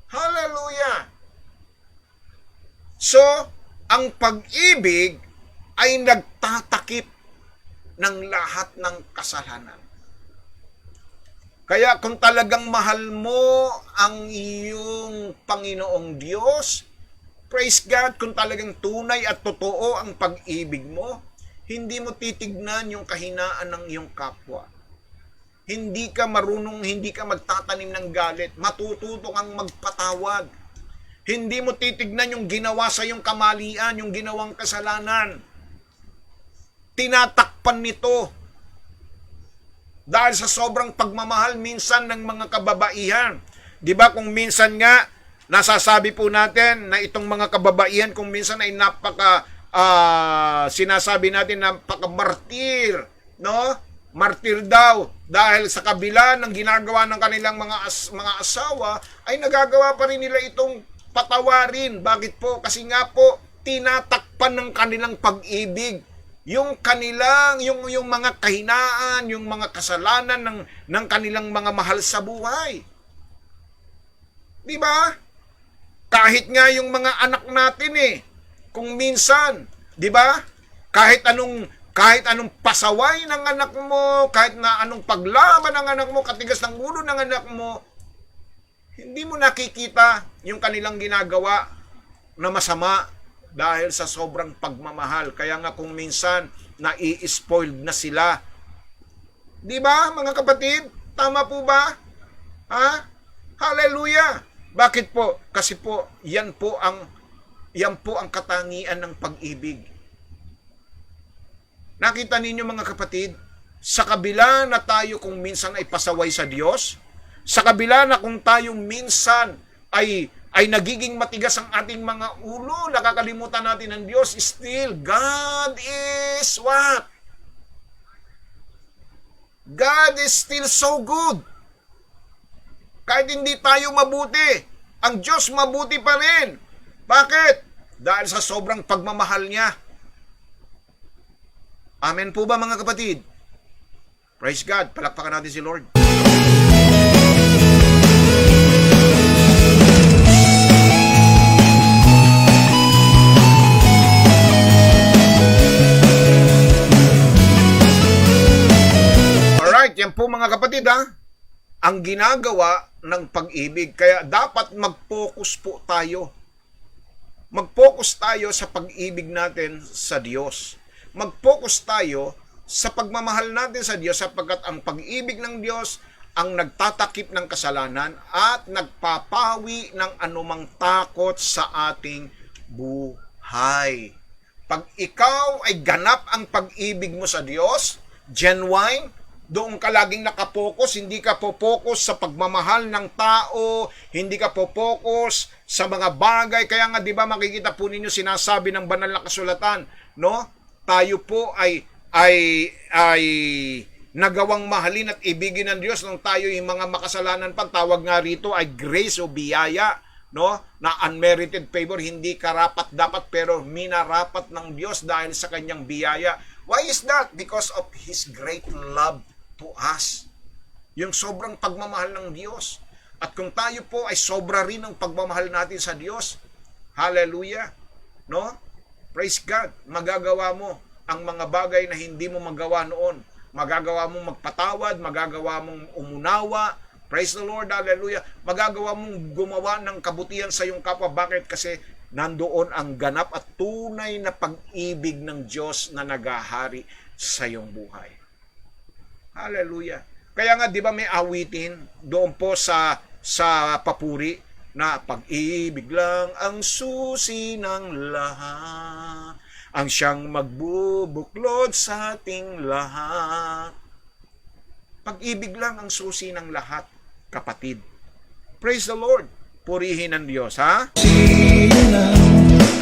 Hallelujah! So, ang pag-ibig ay nagtatakip ng lahat ng kasalanan. Kaya kung talagang mahal mo ang iyong Panginoong Diyos, praise God, kung talagang tunay at totoo ang pag-ibig mo, hindi mo titignan yung kahinaan ng iyong kapwa. Hindi ka marunong, hindi ka magtatanim ng galit. Matututo kang magpatawad. Hindi mo titignan yung ginawa sa iyong kamalian, yung ginawang kasalanan. Tinatakpan nito. Dahil sa sobrang pagmamahal minsan ng mga kababaihan. Di ba kung minsan nga, nasasabi po natin na itong mga kababaihan kung minsan ay sinasabi natin napaka-martir, no? Martir daw dahil sa kabila ng ginagawa ng kanilang mga asawa ay nagagawa pa rin nila itong patawarin. Bakit po? Kasi nga po tinatakpan ng kanilang pag-ibig yung kanilang yung mga kahinaan, yung mga kasalanan ng kanilang mga mahal sa buhay. Di ba? Kahit nga yung mga anak natin kung minsan, di ba? Kahit anong pasaway ng anak mo, kahit na anong paglaban ng anak mo, katigas ng ulo ng anak mo, hindi mo nakikita yung kanilang ginagawa na masama dahil sa sobrang pagmamahal. Kaya nga kung minsan nai-spoiled na sila. Di ba, mga kapatid? Tama po ba? Ha? Hallelujah! Bakit po? Kasi po, yan po ang katangian ng pag-ibig. Nakita ninyo mga kapatid, sa kabila na tayo kung minsan ay pasaway sa Diyos, sa kabila na kung tayo minsan ay nagiging matigas ang ating mga ulo, nakakalimutan natin ang Diyos, still, God is what? God is still so good. Kahit hindi tayo mabuti, ang Diyos mabuti pa rin. Bakit? Dahil sa sobrang pagmamahal niya. Amen po ba mga kapatid? Praise God. Palakpakan natin si Lord. Alright, yan po mga kapatid ang ginagawa ng pag-ibig. Kaya dapat mag-focus po tayo. Mag-focus tayo sa pag-ibig natin sa Diyos. Mag-focus tayo sa pagmamahal natin sa Diyos sapagkat ang pag-ibig ng Diyos ang nagtatakip ng kasalanan at nagpapawi ng anumang takot sa ating buhay. Pag ikaw ay ganap ang pag-ibig mo sa Diyos, genuine, doon ka laging nakapokus, hindi ka po-focus sa pagmamahal ng tao, hindi ka po-focus sa mga bagay. Kaya nga 'di ba makikita po ninyo sinasabi ng banal na kasulatan, no? Tayo po ay nagawang mahalin at ibigin ng Diyos nung tayo yung mga makasalanan pa. Tawag nga rito ay grace o biyaya, no? Na unmerited favor, hindi karapat dapat pero minarapat ng Diyos dahil sa kanyang biyaya. Why is that? Because of His great love to us. Yung sobrang pagmamahal ng Diyos. At kung tayo po ay sobra rin ang pagmamahal natin sa Diyos, hallelujah, no? Praise God, magagawa mo ang mga bagay na hindi mo magawa noon. magagawa mong magpatawad, magagawa mong umunawa. Praise the Lord, hallelujah. Magagawa mong gumawa ng kabutihan sa iyong kapwa. Bakit? Kasi nandoon ang ganap at tunay na pag-ibig ng Diyos na naghahari sa iyong buhay. Hallelujah. Kaya nga, di ba may awitin doon po sa papuri na pag-ibig lang ang susi ng lahat, ang siyang magbubuklod sa ating lahat. Pag-ibig lang ang susi ng lahat, kapatid. Praise the Lord. Purihin ang Diyos, ha? Sino na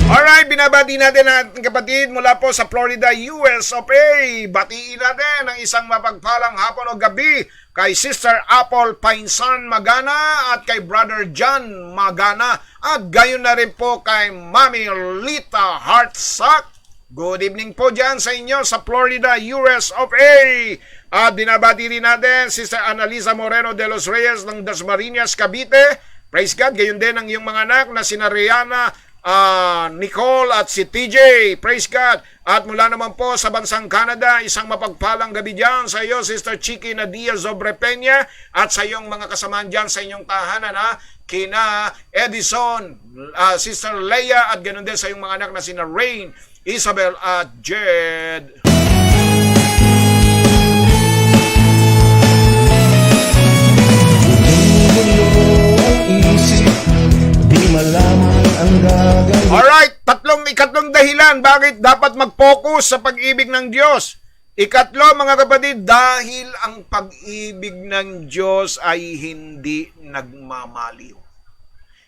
Alright, binabati natin ang kapatid mula po sa Florida, US of A. Batiin natin ang isang mapagpalang hapon o gabi kay Sister Apple Painsan Magana at kay Brother John Magana at gayon na rin po kay Mami Lita Hartsack. Good evening po dyan sa inyo sa Florida, US of A. At binabati rin natin Sister Analisa Moreno de los Reyes ng Dasmariñas, Cavite. Praise God, gayon din ang iyong mga anak na sina Rihanna, Nicole at si TJ. Praise God. At mula naman po sa bansang Canada, isang mapagpalang gabi dyan sa iyo, Sister Chicky Nadia Zobrepeña, at sa iyong mga kasamaan dyan sa inyong tahanan, ha? Kina Edison, Sister Leia, at ganoon din sa iyong mga anak na sina Rain, Isabel at Jed. malaman ang gagawin? Alright, ikatlong dahilan bakit dapat mag-focus sa pag-ibig ng Diyos. Ikatlo, mga kapatid, dahil ang pag-ibig ng Diyos ay hindi nagmamaliw.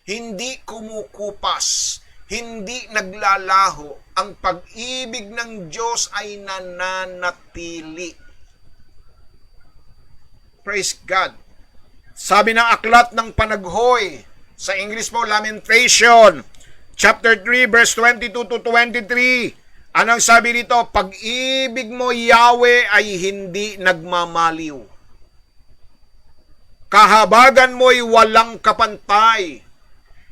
Hindi kumukupas, hindi naglalaho. Ang pag-ibig ng Diyos ay nananatili. Praise God. Sabi ng aklat ng Panaghoy, sa English po, Lamentation, chapter 3, verse 22 to 23. Anong sabi dito? Pag-ibig mo, Yahweh, ay hindi nagmamaliw. Kahabagan mo'y walang kapantay.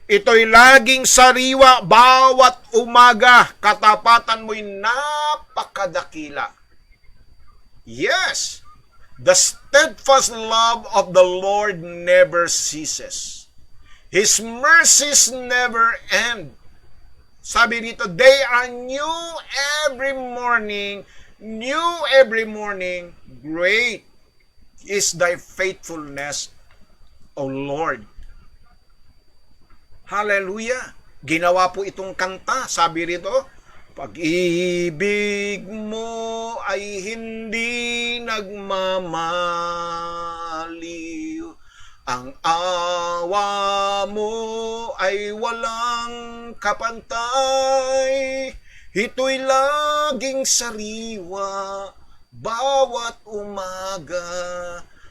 Ito'y laging sariwa bawat umaga. Katapatan mo'y napakadakila. Yes, the steadfast love of the Lord never ceases. His mercies never end. Sabi dito, they are new every morning. New every morning. Great is thy faithfulness, O Lord. Hallelujah. Ginawa po itong kanta. Sabi rito, pag-ibig mo ay hindi nagmamaliw. Ang awa mo ay walang kapantay. Ito'y laging sariwa bawat umaga.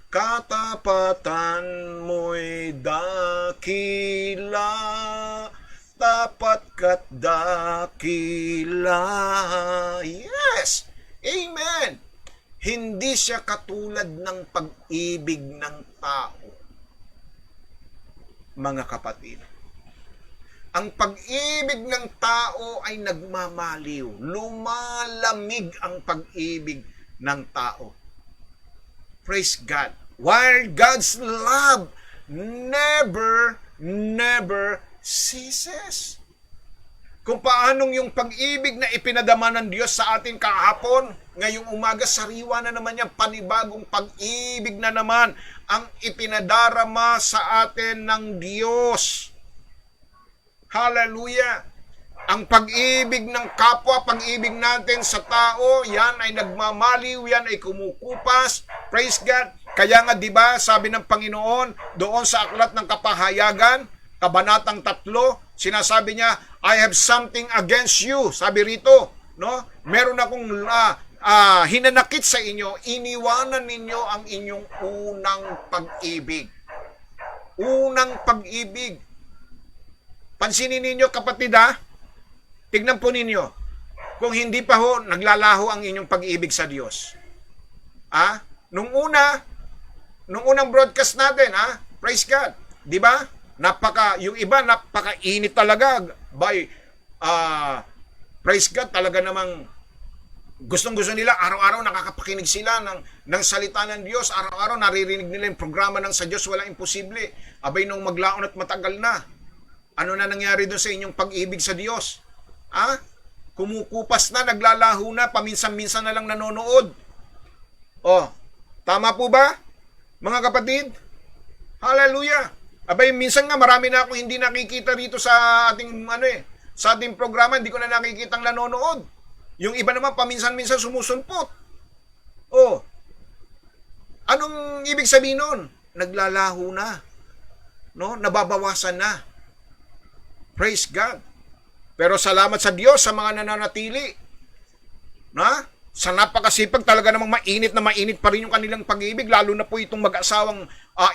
Katapatan mo'y dakila. Tapat ka't dakila. Yes! Amen! Hindi siya katulad ng pag-ibig ng tao. Mga kapatid, ang pag-ibig ng tao ay nagmamaliw. Lumalamig ang pag-ibig ng tao. Praise God. While God's love never ceases. Kung paanong yung pag-ibig na ipinadama ng Diyos sa atin kahapon, ngayong umaga sariwa na naman yan, panibagong pag-ibig na naman ang ipinadarama sa atin ng Diyos. Hallelujah! Ang pag-ibig ng kapwa, pag-ibig natin sa tao, yan ay nagmamaliw, yan ay kumukupas. Praise God! Kaya nga, di ba, sabi ng Panginoon, doon sa aklat ng Kapahayagan, Kabanatang 3, sinasabi niya, I have something against you. Sabi rito, no? Meron akong hinanakit sa inyo, iniwanan ninyo ang inyong unang pag-ibig. Unang pag-ibig. Pansinin ninyo, kapatid, ha? Tignan po ninyo. Kung hindi pa ho, naglalaho ang inyong pag-ibig sa Diyos. Nung unang broadcast natin, praise God. Di ba? Yung iba, napakainit talaga. Praise God, talaga namang Gustong-gusto nila, araw-araw nakakapakinig sila ng salita ng Diyos. Araw-araw naririnig nila yung programa ng Sa Diyos Walang Imposible. Abay, nung maglaon at matagal na, ano na nangyari doon sa inyong pag-ibig sa Diyos? Ha? Kumukupas na, naglalaho na, paminsan-minsan na lang nanonood. Oh, tama po ba, mga kapatid? Hallelujah! Abay, minsan nga marami na akong hindi nakikita rito sa ating, sa ating programa, hindi ko na nakikitang nanonood. Yung iba naman paminsan-minsan sumusunpot. Oh. Anong ibig sabihin nun? Naglalaho na. No? Nababawasan na. Praise God. Pero salamat sa Diyos sa mga nananatili. Na? Sa napakasipag, talaga namang mainit na mainit pa rin yung kanilang pag-ibig, lalo na po itong mag-asawang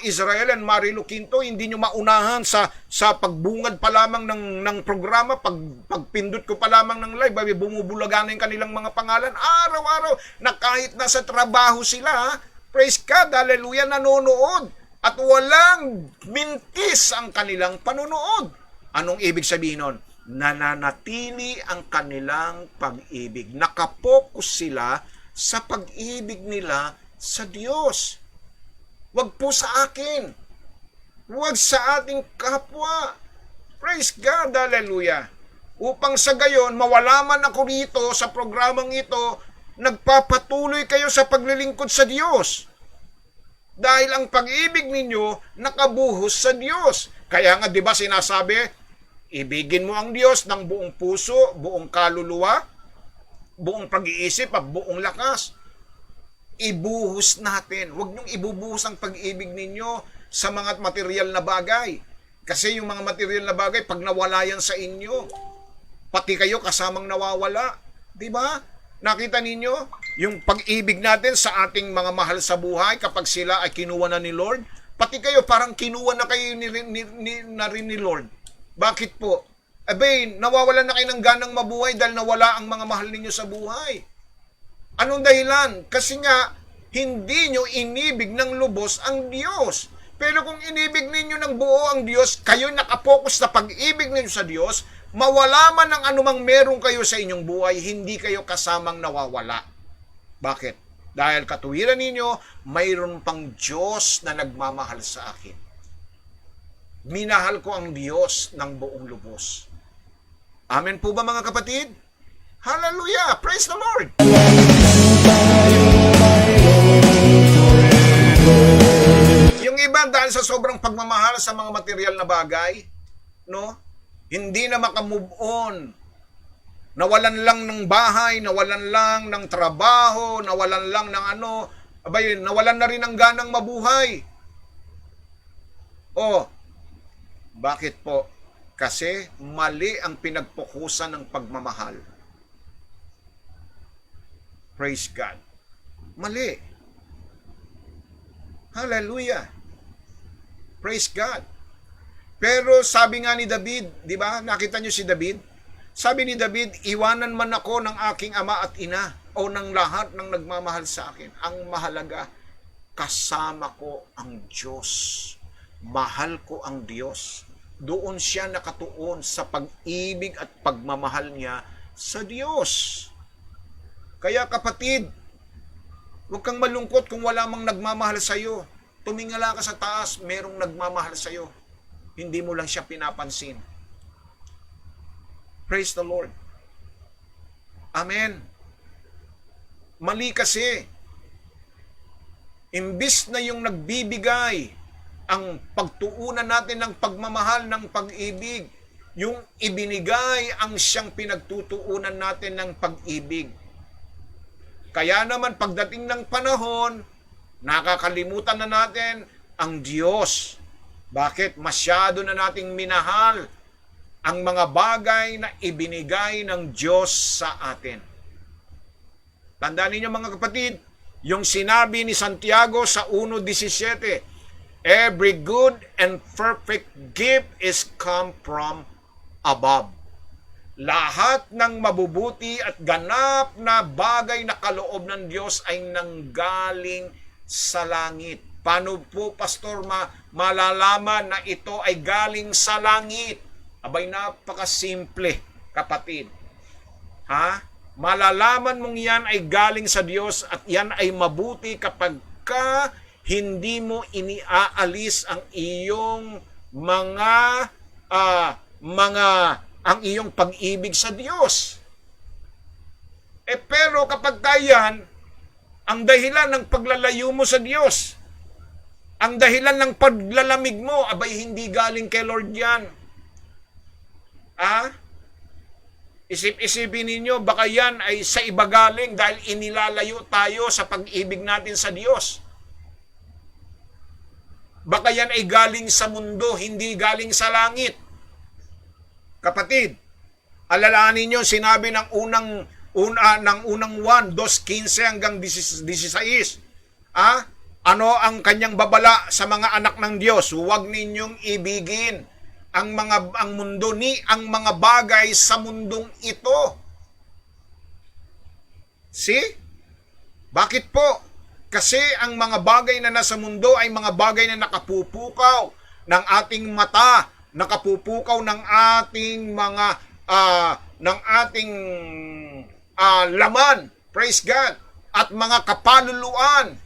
Israel and Marilu Quinto. Hindi nyo maunahan sa pagbungad pa lamang ng programa, pagpindot ko pa lamang ng live, bumubulaga na yung kanilang mga pangalan. Araw-araw, na kahit nasa trabaho sila, praise God, hallelujah, nanonood. At walang mintis ang kanilang panonood. Anong ibig sabihin nun? Nananatili ang kanilang pag-ibig. Nakapokus sila sa pag-ibig nila sa Diyos. Wag po sa akin. Wag sa ating kapwa. Praise God, hallelujah. Upang sa gayon, mawala man ako rito sa programang ito, nagpapatuloy kayo sa paglilingkod sa Diyos. Dahil ang pag-ibig ninyo nakabuhos sa Diyos. Kaya nga, di ba sinasabi, ibigin mo ang Diyos ng buong puso, buong kaluluwa, buong pag-iisip at buong lakas. Ibuhos natin. Huwag niyong ibubuhos ang pag-ibig ninyo sa mga material na bagay. Kasi yung mga material na bagay, pag nawala yan sa inyo, pati kayo kasamang nawawala. Diba? Nakita ninyo yung pag-ibig natin sa ating mga mahal sa buhay kapag sila ay kinuha na ni Lord? Pati kayo parang kinuha na kayo na rin ni Lord. Bakit po? Abay, nawawalan na kayo ng ganang mabuhay dahil nawala ang mga mahal ninyo sa buhay. Anong dahilan? Kasi nga, hindi nyo inibig ng lubos ang Diyos. Pero kung inibig ninyo ng buo ang Diyos, kayo nakapokus sa pag-ibig ninyo sa Diyos, mawala man ang anumang meron kayo sa inyong buhay, hindi kayo kasamang nawawala. Bakit? Dahil katuwiran ninyo, mayroon pang Diyos na nagmamahal sa akin. Minahal ko ang Diyos ng buong lubos. Amen po ba, mga kapatid? Hallelujah! Praise the Lord! Yung iba dahil sa sobrang pagmamahal sa mga material na bagay, no? Hindi na makamove on. Nawalan lang ng bahay, nawalan lang ng trabaho, nawalan lang ng nawalan na rin ng ganang mabuhay. Bakit po? Kasi mali ang pinagpukusan ng pagmamahal. Praise God. Mali. Hallelujah. Praise God. Pero sabi nga ni David, di ba? Nakita niyo si David? Sabi ni David, iwanan man ako ng aking ama at ina o ng lahat ng nagmamahal sa akin. Ang mahalaga, kasama ko ang Diyos. Mahal ko ang Diyos. Doon siya nakatuon sa pag-ibig at pagmamahal niya sa Diyos. Kaya kapatid, huwag kang malungkot kung wala mang nagmamahal sa iyo. Tumingala ka sa taas, merong nagmamahal sa iyo. Hindi mo lang siya pinapansin. Praise the Lord. Amen. Mali kasi. Imbis na yung nagbibigay ang pagtuunan natin ng pagmamahal ng pag-ibig, yung ibinigay ang siyang pinagtutuunan natin ng pag-ibig. Kaya naman pagdating ng panahon, nakakalimutan na natin ang Diyos. Bakit? Masyado na nating minahal ang mga bagay na ibinigay ng Diyos sa atin. Tandaan niyo mga kapatid, yung sinabi ni Santiago sa 1:17, every good and perfect gift is come from above. Lahat ng mabubuti at ganap na bagay na kaloob ng Diyos ay nanggaling sa langit. Paano po, Pastor, malalaman na ito ay galing sa langit? Abay, napakasimple, kapatid. Malalaman mong yan ay galing sa Diyos at yan ay mabuti kapag ka hindi mo iniaalis ang iyong ang iyong pag-ibig sa Diyos. Pero kapag yan, ang dahilan ng paglalayo mo sa Diyos, ang dahilan ng paglalamig mo, abay hindi galing kay Lord yan. Isip-isipin ninyo, baka yan ay sa iba galing dahil inilalayo tayo sa pag-ibig natin sa Diyos. Baka yan ay galing sa mundo, hindi galing sa langit. Kapatid, alalahanin nyo, sinabi ng unang 1, 2:15 hanggang 16. Ano ang kanyang babala sa mga anak ng Diyos? Huwag ninyong ibigin ang mundo ni ang mga bagay sa mundong ito. See? Bakit po? Kasi ang mga bagay na nasa mundo ay mga bagay na nakapupukaw ng ating mata, nakapupukaw ng ating laman, praise God, at mga kapaluluan,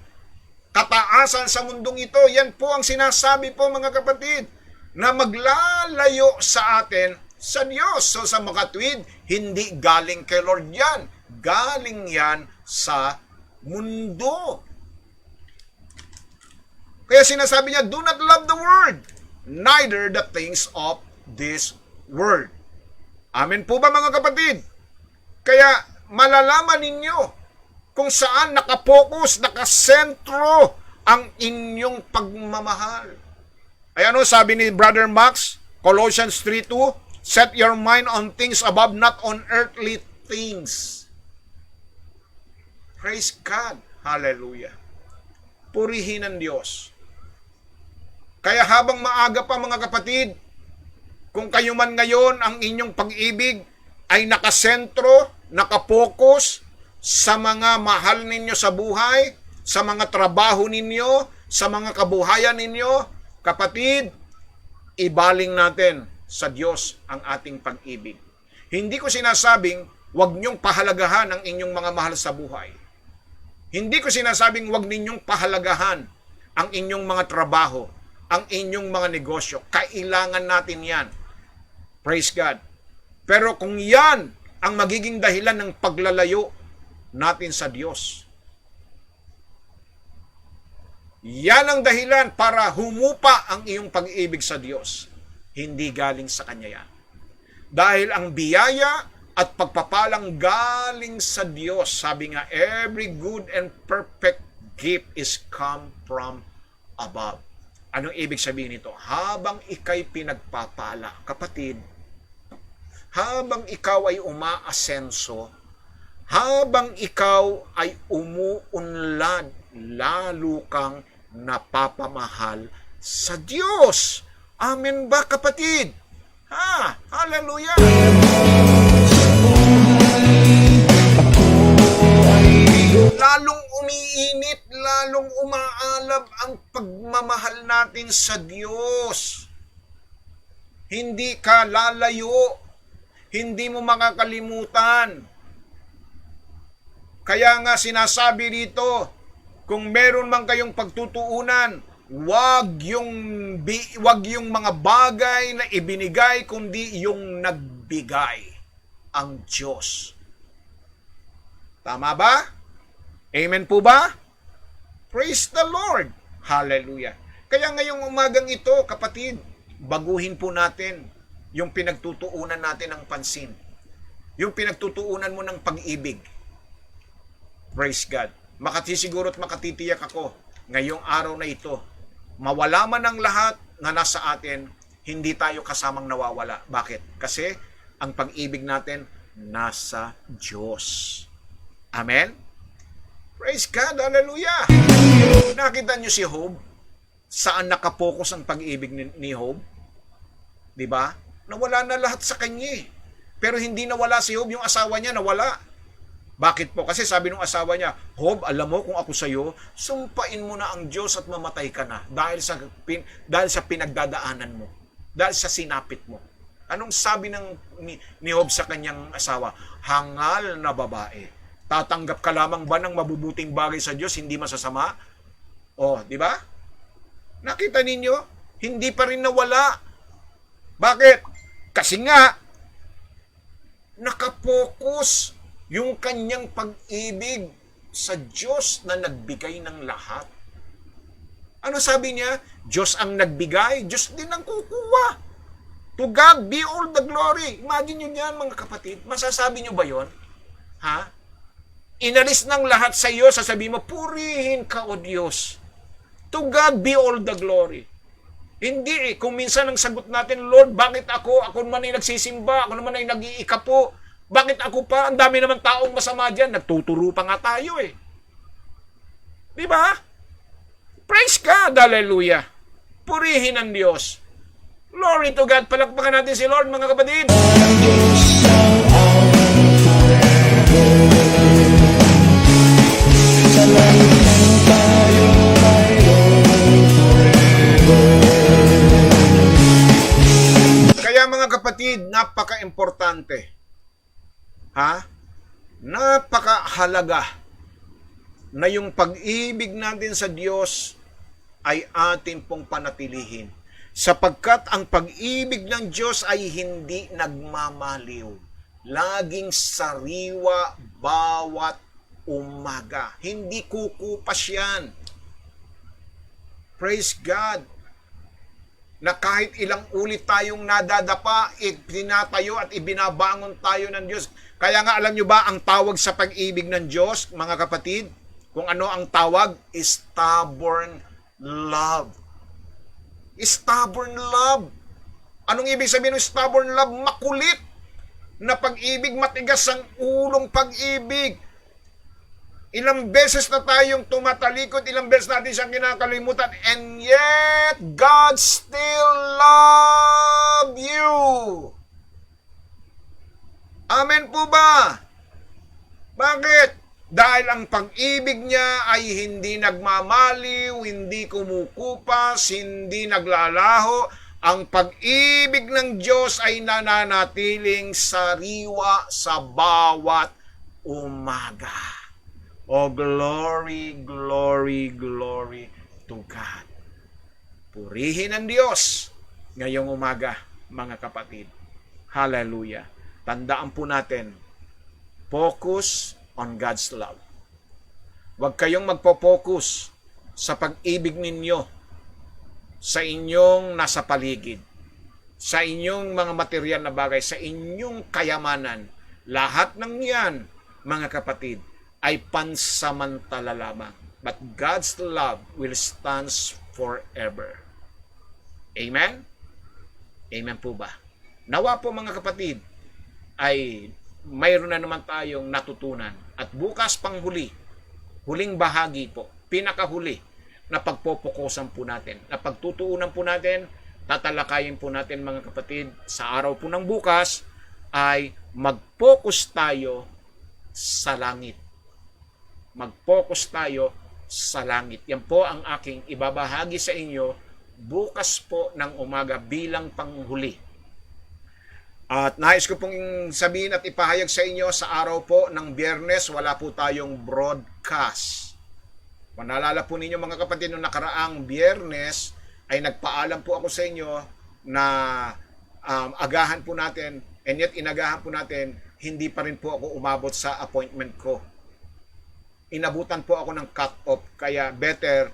kataasan sa mundong ito. Yan po ang sinasabi po, mga kapatid, na maglalayo sa atin sa Diyos. So sa makatwid, hindi galing kay Lord yan. Galing yan sa mundo. Kaya sinasabi niya, do not love the world, neither the things of this world. Amen po ba, mga kapatid? Kaya malalaman ninyo kung saan nakapokus, nakasentro ang inyong pagmamahal. Ay sabi ni Brother Max, Colossians 3:2, set your mind on things above, not on earthly things. Praise God. Hallelujah. Purihin ang Diyos. Kaya habang maaga pa, mga kapatid, kung kayo man ngayon ang inyong pag-ibig ay nakasentro, nakapokus sa mga mahal ninyo sa buhay, sa mga trabaho ninyo, sa mga kabuhayan ninyo, kapatid, ibaling natin sa Diyos ang ating pag-ibig. Hindi ko sinasabing huwag niyong pahalagahan ang inyong mga mahal sa buhay. Hindi ko sinasabing huwag ninyong pahalagahan ang inyong mga trabaho, ang inyong mga negosyo. Kailangan natin yan. Praise God. Pero kung yan ang magiging dahilan ng paglalayo natin sa Diyos, yan ang dahilan para humupa ang iyong pag-ibig sa Diyos. Hindi galing sa Kanya yan. Dahil ang biyaya at pagpapalang galing sa Diyos, sabi nga, every good and perfect gift is come from above. Anong ibig sabihin nito? Habang ikay pinagpapala, kapatid, habang ikaw ay umaasenso, habang ikaw ay umuunlad, lalo kang napapamahal sa Diyos. Amen ba, kapatid? Hallelujah! Lalong umiinit, lalong umaalab ang pagmamahal natin sa Diyos. Hindi ka lalayo, hindi mo makakalimutan. Kaya nga sinasabi dito, kung meron man kayong pagtutuunan, wag yung mga bagay na ibinigay, kundi yung nagbigay, ang Diyos. Tama ba? Amen po ba? Praise the Lord. Hallelujah. Kaya ngayong umagang ito, kapatid, baguhin po natin yung pinagtutuunan natin ng pansin. Yung pinagtutuunan mo ng pag-ibig. Praise God. Makatisiguro at makatitiyak ako, ngayong araw na ito, mawala man ang lahat na nasa atin, hindi tayo kasamang nawawala. Bakit? Kasi ang pag-ibig natin nasa Diyos. Amen? Praise God! Hallelujah! Nakita niyo si Job? Saan nakapokus ang pag-ibig ni Job? Diba? Nawala na lahat sa kanya. Pero hindi nawala si Job, yung asawa niya nawala. Bakit po? Kasi sabi ng asawa niya, Job, alam mo kung ako sa'yo, sumpain mo na ang Diyos at mamatay ka na dahil sa pinagdadaanan mo, dahil sa sinapit mo. Anong sabi ni Job sa kanyang asawa? Hangal na babae. Tatanggap ka lamang ba ng mabubuting bagay sa Diyos, hindi masasama? Oh, di ba? Nakita ninyo? Hindi pa rin nawala. Bakit? Kasi nga, nakapokus yung kanyang pag-ibig sa Diyos na nagbigay ng lahat. Ano sabi niya? Diyos ang nagbigay, Diyos din ang kukuha. To God be all the glory. Imagine nyo yan, mga kapatid. Masasabi nyo ba yon? Ha? Inalis ng lahat sa iyo, sasabihin mo, purihin ka, O Diyos. To God be all the glory. Hindi eh. Kung minsan ang sagot natin, Lord, bakit ako? Ako naman ay nagsisimba. Ako naman ay nag-iikapo. Bakit ako pa? Ang dami naman taong masama dyan. Nagtuturo pa nga tayo eh. Di ba? Praise God. Hallelujah. Purihin ang Diyos. Glory to God. Palakpakan natin si Lord, mga kapatid. Sa langit tayo mayroon forever. Kaya mga kapatid, napaka-importante. Ha? Napakahalaga na yung pag-ibig natin sa Diyos ay atin pong panatilihin. Sapagkat ang pag-ibig ng Diyos ay hindi nagmamaliw. Laging sariwa bawat umaga. Hindi kukupas yan. Praise God. Na kahit ilang ulit tayong nadadapa, tinatayo at ibinabangon tayo ng Diyos. Kaya nga alam nyo ba ang tawag sa pag-ibig ng Diyos, mga kapatid? Kung ano ang tawag? Stubborn love. Stubborn love. Anong ibig sabihin ng stubborn love? Makulit na pag-ibig, matigas ang ulong pag-ibig. Ilang beses na tayong tumatalikod, ilang beses natin siyang kinakalimutan, and yet, God still love you. Amen po ba? Bakit? Dahil ang pag-ibig niya ay hindi nagmamaliw, hindi kumukupas, hindi naglalaho. Ang pag-ibig ng Diyos ay nananatiling sariwa sa bawat umaga. Oh, glory, glory, glory to God. Purihin ang Diyos ngayong umaga, mga kapatid. Hallelujah. Tandaan po natin, focus on God's love. Huwag kayong magpo-focus sa pag-ibig ninyo sa inyong nasa paligid, sa inyong mga material na bagay, sa inyong kayamanan. Lahat ng yan, mga kapatid, ay pansamantala lamang. But God's love will stand forever. Amen? Amen po ba? Nawa po, mga kapatid, ay mayroon na naman tayong natutunan. At bukas panghuli, huling bahagi po, pinakahuli na pagpopokusan po natin, na pagtutuunan po natin, tatalakayin po natin, mga kapatid, sa araw po ng bukas, ay mag-focus tayo sa langit. Mag-focus tayo sa langit. Yan po ang aking ibabahagi sa inyo bukas po ng umaga bilang panghuli. At nais ko pong sabihin at ipahayag sa inyo sa araw po ng Biyernes, wala po tayong broadcast. Kung naalala po ninyo, mga kapatid, noong nakaraang Biyernes ay nagpaalam po ako sa inyo na agahan po natin, and yet inagahan po natin, hindi pa rin po ako umabot sa appointment ko. Inabutan po ako ng cut-off, kaya better,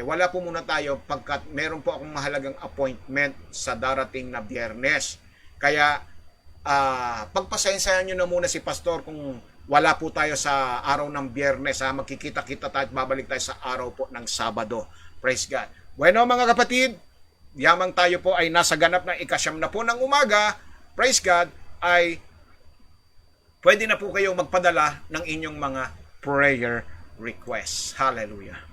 wala po muna tayo pagkat meron po akong mahalagang appointment sa darating na Biyernes. Kaya, pagpasensahan nyo na muna si Pastor kung wala po tayo sa araw ng Biyernes. Magkikita-kita tayo at babalik tayo sa araw po ng Sabado. Praise God. Bueno, mga kapatid, yamang tayo po ay nasa ganap ng ikasyam na po ng umaga. Praise God, ay pwede na po kayong magpadala ng inyong mga prayer requests. Hallelujah.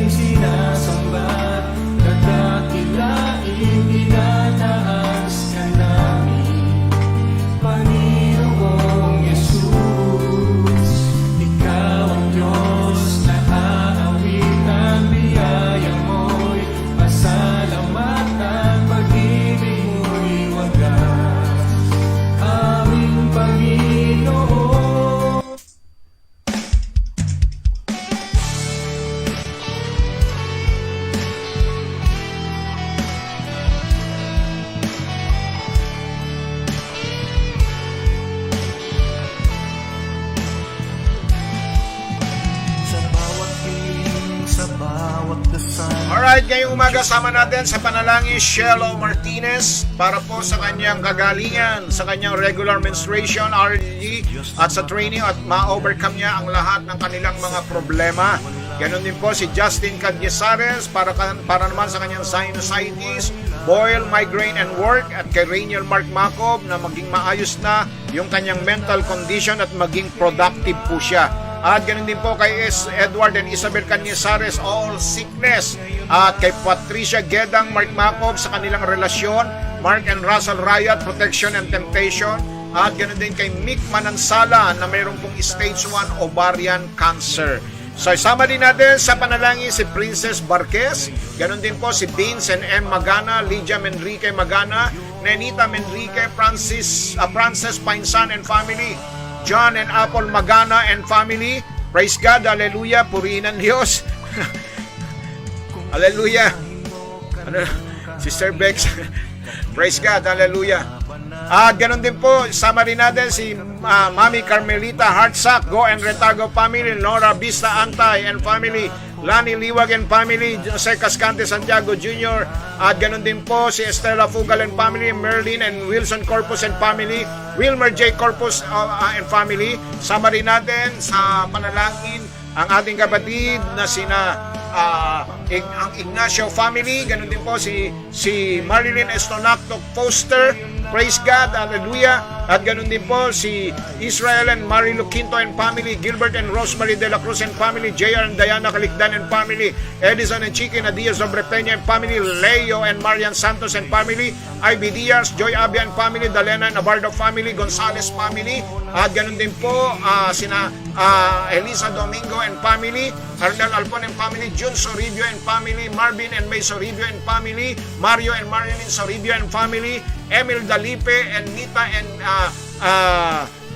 Sinasamba, katakilan. Alright, ngayong umaga sama natin sa panalangin Shelo Martinez para po sa kanyang kagalingan, sa kanyang regular menstruation, RD, at sa training at ma-overcome niya ang lahat ng kanilang mga problema. Ganon din po si Justin Cadyesares para naman sa kanyang sinusitis, boil, migraine, and work, at kay Rainiel Mark Macob na maging maayos na yung kanyang mental condition at maging productive po siya. At ganun din po kay Edward and Isabel Cañizares, all sickness. At kay Patricia Gedang, Mark Macob sa kanilang relasyon, Mark and Russell Riot, protection and temptation. At ganun din kay Mick Manansala na mayroon pong stage 1 ovarian cancer. So isama din natin sa panalangin si Princess Barquez, ganun din po si Vince and M. Magana, Lydia Menrique Magana, Nenita Menrique, Frances Painsan and family, John and Apple Magana and family. Praise God, hallelujah, purihin ang Diyos. Hallelujah. Sister Bex, praise God, hallelujah. At ganun din po, sama rin natin si Mami Carmelita Hartsack, Go and Retago family, Nora Vista Antay and family, Lani Liwag and family, Jose Cascante Santiago Jr. At ganun din po si Estela Fugal and family, Merlin and Wilson Corpus and family, Wilmer J. Corpus and family. Sama rin natin sa panalangin ang ating kapatid na sina ang Ignacio family, ganun din po si Marilyn Estonacto Foster, praise God, hallelujah. At ganun din po si Israel and Marilu Quinto and family, Gilbert and Rosemary de la Cruz and family, JR and Diana Calicdan and family, Edison and Chiqui Nadia Sobrepeña and family, Leo and Marian Santos and family, Ivy Diaz, Joy Abia and family, Dalena and Navardo family, Gonzales family. At ganun din po sina Elisa Domingo and family, Arnel Alpon and family, June Soribio and family, Marvin and May Soribio and family, Mario and Marilyn Soribio and family, Emil Dalipe and Nita and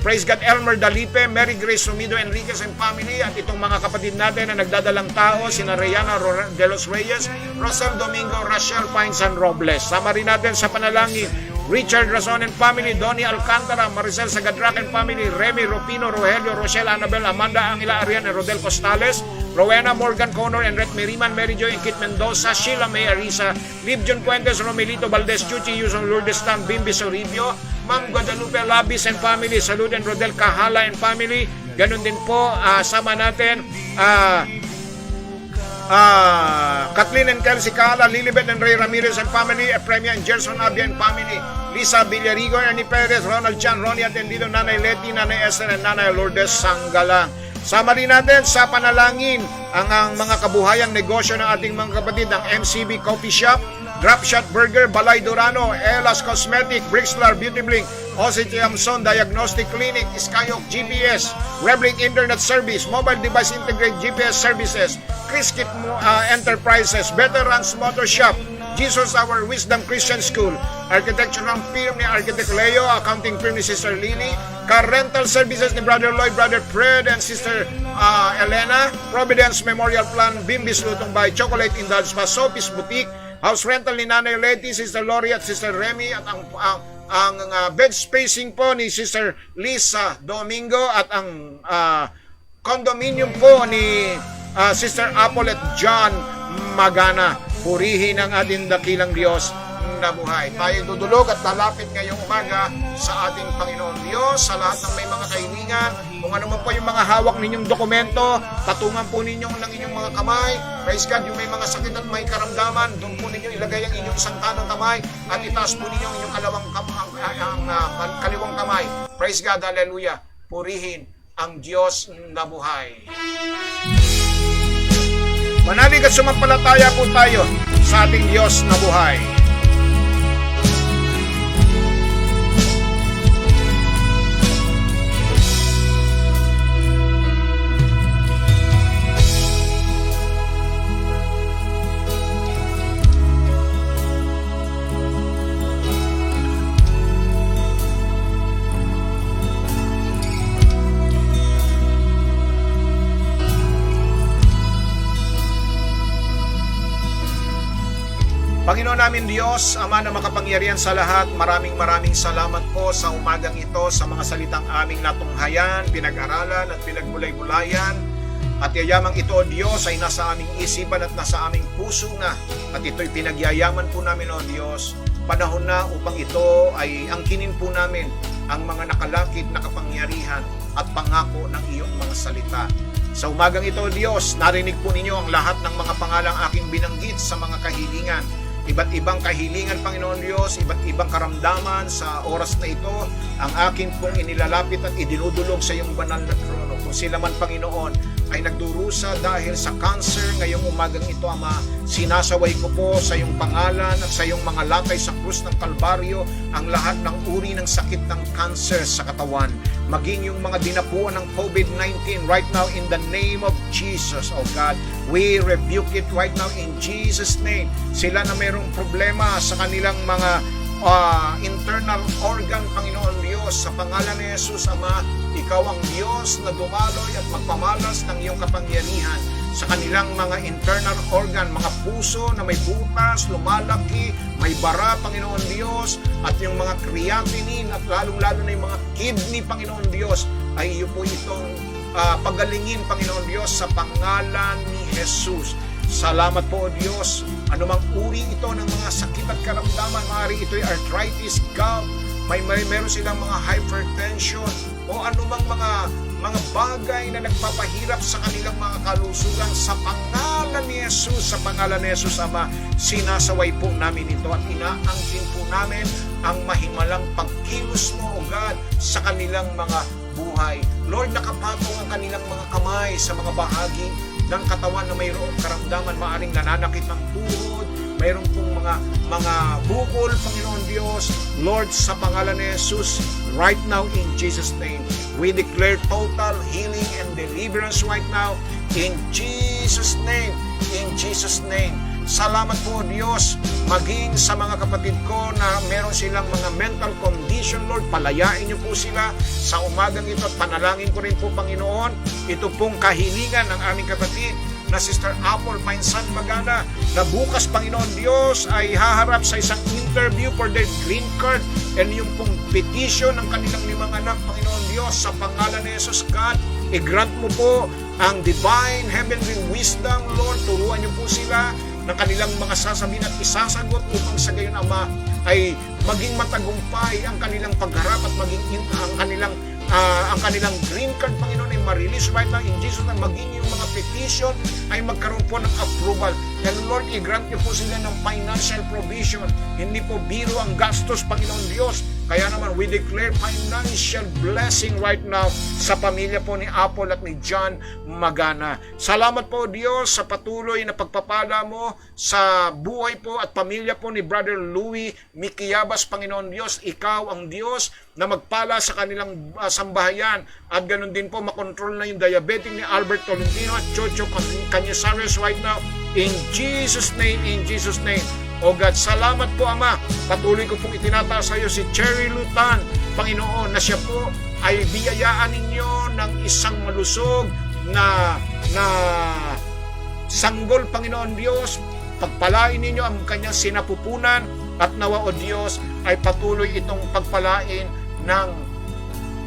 praise God, Elmer Dalipe, Mary Grace Sumido Enriquez and family. At itong mga kapatid natin na nagdadalang tao, sina Reyana de los Reyes, Rosel Domingo, Rachel Painsan Robles. Sama rin natin sa panalangin Richard Razon and family, Donnie Alcantara, Maricel Sagadrak and family, Remy Rupino, Rogelio, Rochelle Annabel, Amanda Angela Arian and Rodel Costales, Rowena Morgan Connor and Ret Meriman, Mary Joy and Kit Mendoza, Sheila May Arisa, Libjon Puentes, Romelito Valdez, Chuchi Yuson Lourdes Tan, Bimbi Soribio, Ma'am Guadalupe Labis and family, Salud and Rodel Kahala and family. Ganun din po, sama natin Kathleen and Kelsey Kahala, Lilibet and Ray Ramirez and family, Efremia and Gerson Abia and family, Lisa Villarigo, Ernie Perez, Ronald Chan, Ronnie Atendido, Nanay Leti, Nanay Esther and Nanay Lourdes Sanggalang. Sama rin natin sa panalangin ang mga kabuhayang negosyo ng ating mga kapatid, ang MCB Coffee Shop, Dropshot Burger, Balay Durano, Elas Cosmetic, Brixlar Beauty Blink, OCT Amson Diagnostic Clinic, Skyok GPS, Weblink Internet Service, Mobile Device Integrate GPS Services, Criskit Enterprises, Veterans Motor Shop, Jesus Our Wisdom Christian School, architectural firm ni Architect Leo, accounting firm ni Sister Lily, car rental services ni Brother Lloyd, Brother Fred and Sister Elena, Providence Memorial Plan, Bimbis Lutong Bay, Chocolate Indulge Pa, Sophie's Boutique, house rental ni Nanay Leti, Sister Lori at Sister Remy, at ang bed spacing po ni Sister Lisa Domingo, at ang condominium po ni Sister Apple at John Magana. Purihin ang ating dakilang Diyos na buhay. Tayo dudulog at lalapit ngayong umaga sa ating Panginoon Diyos, sa lahat ng may mga kailangan. Kung ano man po yung mga hawak ninyong dokumento, patungan po ninyo ng inyong mga kamay. Praise God, yung may mga sakit at may karamdaman, doon po ninyo ilagay ang inyong santanang kamay at itaas po ninyo ang inyong kaliwang kamay. Praise God, hallelujah. Purihin ang Diyos na buhay. Manalig at sumampalataya po tayo sa ating Diyos na buhay. Panginoon namin Diyos, Ama na makapangyarihan sa lahat, maraming salamat po sa umagang ito, sa mga salitang aming natunghayan, pinag-aralan at pinagbulay-bulayan. At yayamang ito, O Diyos, ay nasa aming isipan at nasa aming puso na. At ito'y pinagyayaman po namin, O Diyos. Panahon na upang ito ay angkinin po namin ang mga nakalakip na kapangyarihan at pangako ng iyong mga salita. Sa umagang ito, Diyos, narinig po ninyo ang lahat ng mga pangalang aking binanggit sa mga kahilingan. Iba't ibang kahilingan, Panginoon Diyos, iba't ibang karamdaman sa oras na ito, ang akin pong inilalapit at idinudulog sa iyong banal na trono. Kung sila man, Panginoon, ay nagdurusa dahil sa cancer ngayong umagang ito, Ama, sinasaway ko po sa iyong pangalan at sa iyong mga lakay sa krus ng Kalbaryo ang lahat ng uri ng sakit ng cancer sa katawan. Maging yung mga dinapuan ng COVID-19 right now in the name of Jesus, oh God. We rebuke it right now in Jesus' name. Sila na mayroong problema sa kanilang mga internal organ, Panginoon Diyos, sa pangalan ni Jesus, Ama, ikaw ang Diyos na dumaloy at magpamalas ng iyong kapangyarihan sa kanilang mga internal organ, mga puso na may butas, lumalaki, may bara, Panginoon Diyos, at yung mga creatinine at lalong-lalo na yung mga kidney, Panginoon Diyos, ay iyo po itong pagalingin, Panginoon Diyos, sa pangalan ni Jesus. Salamat po, O Diyos. Anumang uri ito ng mga sakit at karamdaman, maaari ito'y arthritis, gout, meron silang mga hypertension, o anumang mga bagay na nagpapahirap sa kanilang mga kalusugan, sa pangalan ni Jesus, sa pangalan ni Jesus, Ama, sinasaway po namin ito at inaangkin po namin ang mahimalang pagkilos mo, O God, sa kanilang mga buhay. Lord, nakapatong ang kanilang mga kamay sa mga bahagi ng katawan na mayroong karamdaman, maaring nananakit ng tuhod, mayroong pong mga bukol, Panginoon Diyos. Lord, sa pangalan ni Jesus, right now in Jesus' name, we declare total healing and deliverance right now in Jesus' name, in Jesus' name. Salamat po, Diyos, maging sa mga kapatid ko na meron silang mga mental condition, Lord, palayain niyo po sila sa umagang ito at panalangin ko rin po, Panginoon, ito pong kahilingan ng aming kapatid na Sister Apple Mainsan Magana na bukas, Panginoon Diyos, ay haharap sa isang interview for their green card and yung pong petition ng kanilang 5 anak, Panginoon Diyos, sa pangalan ni Jesus, God, i-grant mo po ang divine heavenly wisdom, Lord, turuan niyo po sila ng kanilang mga sasabihin at isasagot upang sa gayon, Ama, ay maging matagumpay ang kanilang pagharap at maging ang kanilang green card, Panginoon, ay ma-release right now in Jesus na maging yung mga petition ay magkaroon po ng approval. And Lord, i-grant niyo po sila ng financial provision. Hindi po biro ang gastos, Panginoon Diyos. Kaya naman, we declare financial blessing right now sa pamilya po ni Apple at ni John Magana. Salamat po, Diyos, sa patuloy na pagpapala mo sa buhay po at pamilya po ni Brother Louie Miquiabas, Panginoon Diyos. Ikaw ang Diyos na magpala sa kanilang sambahayan at ganun din po makontrol na yung diabetic ni Albert Tolentino at Chocho Cañizares right now in Jesus' name, in Jesus' name. O God, salamat po, Ama. Patuloy ko pong itinataas sa iyo si Cherry Lutan, Panginoon, na siya po ay biyayaan ninyo ng isang malusog na sanggol, Panginoon Diyos. Pagpalain ninyo ang kanyang sinapupunan at nawa, O Diyos, ay patuloy itong pagpalain ng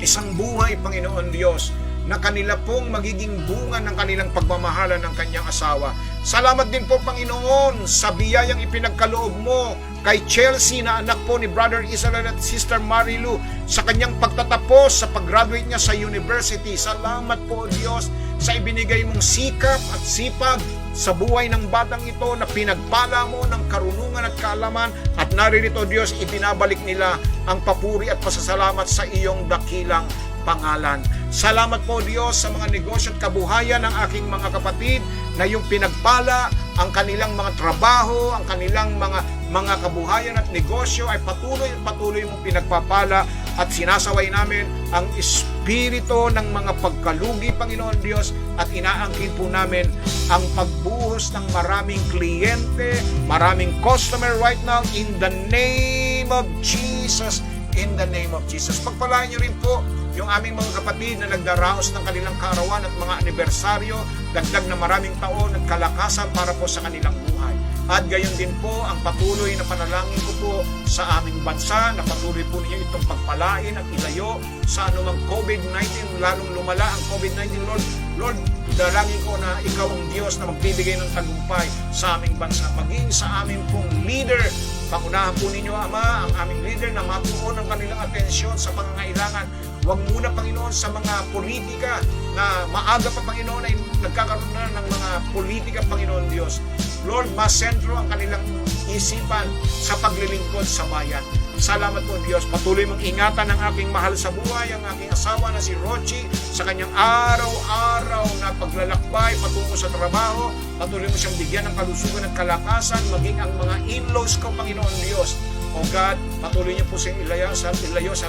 isang buhay, Panginoon Diyos, na kanila pong magiging bunga ng kanilang pagmamahalan ng kanyang asawa. Salamat din po, Panginoon, sa biyayang ipinagkaloob mo kay Chelsea na anak po ni Brother Israel at Sister Marilu sa kanyang pagtatapos sa pag-graduate niya sa university. Salamat po, Diyos, sa ibinigay mong sikap at sipag sa buhay ng batang ito na pinagpala mo ng karunungan at kaalaman at naririto, Diyos, ibinabalik nila ang papuri at pasasalamat sa iyong dakilang pangalan. Salamat po, Diyos, sa mga negosyo at kabuhayan ng aking mga kapatid na yung pinagpala ang kanilang mga trabaho, ang kanilang mga kabuhayan at negosyo ay patuloy mong pinagpapala at sinasaway namin ang espiritu ng mga pagkalugi, Panginoon Diyos, at inaangkin po namin ang pagbuhos ng maraming kliyente, maraming customer right now in the name of Jesus. In the name of Jesus. Pagpalain niyo rin po yung aming mga kapatid na nagdaraos ng kanilang kaarawan at mga anibersaryo, dagdag na maraming taon at kalakasan para po sa kanilang buhay. At gayon din po ang patuloy na panalangin ko po sa aming bansa na patuloy po ninyo itong pagpalain at ilayo sa anumang COVID-19, lalong lumala ang COVID-19, Lord. Lord, dalangin ko na ikaw ang Diyos na magbibigay ng tagumpay sa aming bansa, maging sa aming pong leader. Pangunahan po ninyo, Ama, ang aming leader na matuon ang kanilang atensyon sa pangangailangan. Huwag muna, Panginoon, sa mga politika na maaga pa, Panginoon, ay nagkakaroon na ng mga politika, Panginoon Diyos. Lord, masentro ang kanilang isipan sa paglilingkod sa bayan. Salamat po, Diyos. Patuloy mong ingatan ang aking mahal sa buhay, ang aking asawa na si Rochi, sa kanyang araw-araw na paglalakbay patungo sa trabaho. Patuloy mo siyang bigyan ng kalusugan at kalakasan, maging ang mga in-laws ko, Panginoon Diyos. O God, patuloy niyo po siyang ilayo sa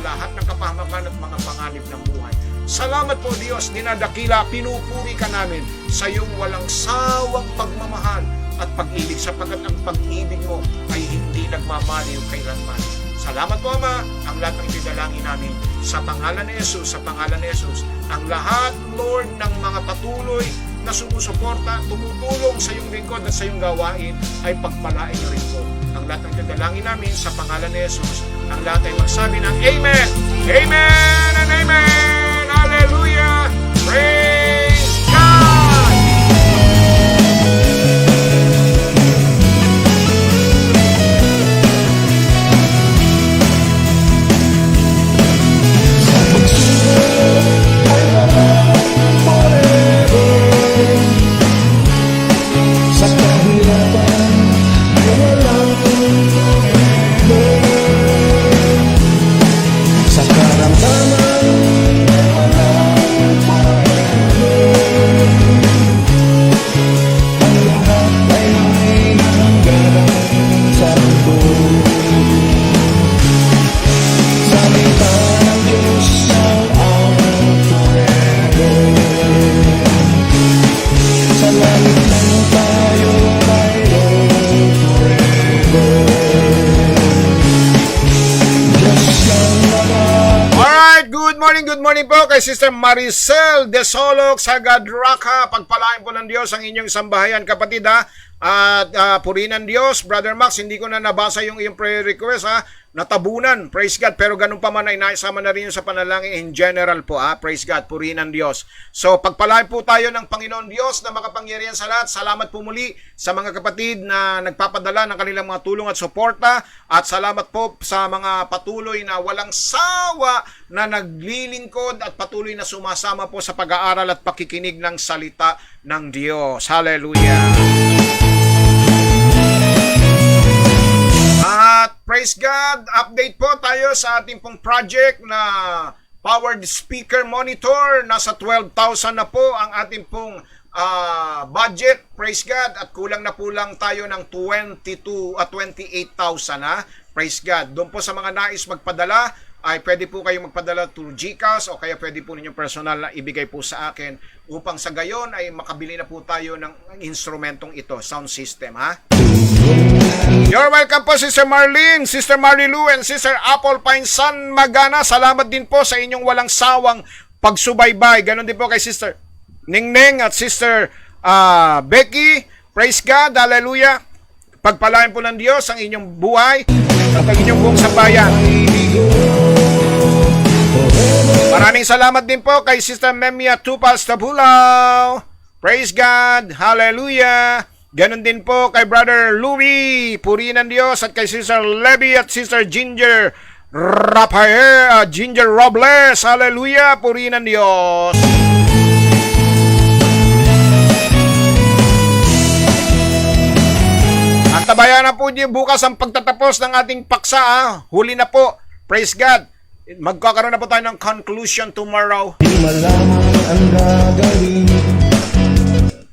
lahat ng kapahamakan at mga panganib ng buhay. Salamat po, Diyos, dinadakila, pinupuri ka namin sa iyong walang sawang pagmamahal at pag-ibig, sapagkat ang pag-ibig mo ay hindi nagmamaliw kailanman. Salamat po, Ama, ang lahat ng idalangin namin sa pangalan ni Jesus, sa pangalan ni Jesus. Ang lahat, Lord, ng mga patuloy na sumusuporta, tumutulong sa iyong lingkod at sa iyong gawain ay pagpalain niyo rin po. Ang lahat ng idalangin namin sa pangalan ni Jesus. Ang lahat ay magsabi ng Amen! Amen and Amen! Hallelujah! Praise God! Sa pagsubok ay walang forever. Sa kahirapan ay walang forever. Sa karamdaman ay walang forever. Ang lahat ay may hangganan sa mundo. Salita ng Diyos ang forever. Sa langit lang tayo mayroon forever. Diyos lang naman. Alright, good morning po kay Sister Maricel Desolok sa Gadraka. Pagpalain po ng Diyos ang inyong sambahayan, kapatid, ha. At purihin ng Diyos. Brother Max, hindi ko na nabasa yung iyong prayer request, ha. Natabunan, praise God. Pero ganun pa man ay naisama na rin yung sa panalangin in general po, ha. Praise God, purihin ng Diyos. So pagpalain po tayo ng Panginoon Diyos na makapangyarihan sa lahat. Salamat po muli sa mga kapatid na nagpapadala ng kanilang mga tulong at suporta. At salamat po sa mga patuloy na walang sawa na naglilingkod at patuloy na sumasama po sa pag-aaral at pakikinig ng salita ng Diyos. Hallelujah! At praise God, update po tayo sa ating pong project na powered speaker monitor. Nasa 12,000 na po ang ating pong budget, praise God, at kulang na po lang tayo ng 28,000, ha. Praise God. Doon po sa mga nais magpadala, ay pwede po kayong magpadala through GCash o kaya pwede po ninyong personal na ibigay po sa akin upang sa gayon ay makabili na po tayo ng instrumentong ito, sound system, ha. You're welcome po, Sister Marlene, Sister Marilu, and Sister Apple Pine San Magana. Salamat din po sa inyong walang sawang pagsubaybay. Ganon din po kay Sister Ningneng at Sister Becky. Praise God, hallelujah. Pagpalain po ng Diyos ang inyong buhay at ang inyong buong sambayan. Maraming salamat din po kay Sister Memia Tupas Tabulaw. Praise God, hallelujah. Ganon din po kay Brother Louie, purihin ng Diyos, at kay Sister Levy at Sister Ginger Rafael, Ginger Robles, hallelujah, purihin ng Diyos. At tabayan na po niyo bukas ang pagtatapos ng ating paksa, ha? Huli na po, praise God. Magkakaroon na po tayo ng conclusion tomorrow. Di malaman ang gagawin.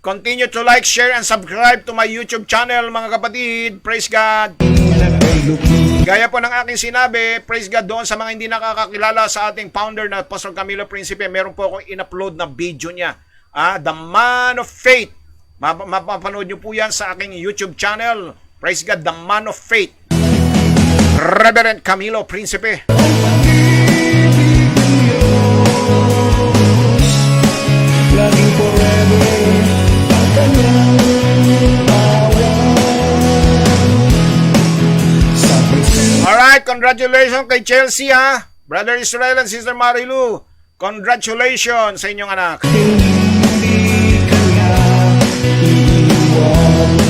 Continue to like, share, and subscribe to my YouTube channel, mga kapatid. Praise God. Gaya po ng aking sinabi, praise God, doon sa mga hindi nakakakilala sa ating founder na Pastor Camilo Principe, meron po akong in-upload na video niya. The Man of Faith. Mapapanood nyo po yan sa aking YouTube channel. Praise God, The Man of Faith. Reverend Camilo Principe. Laging forever ang kanyang awa. congratulations kay Chelsea ha. Brother Israel and Sister Marilu, congratulations sa inyong anak. Hindi ka na iiwan.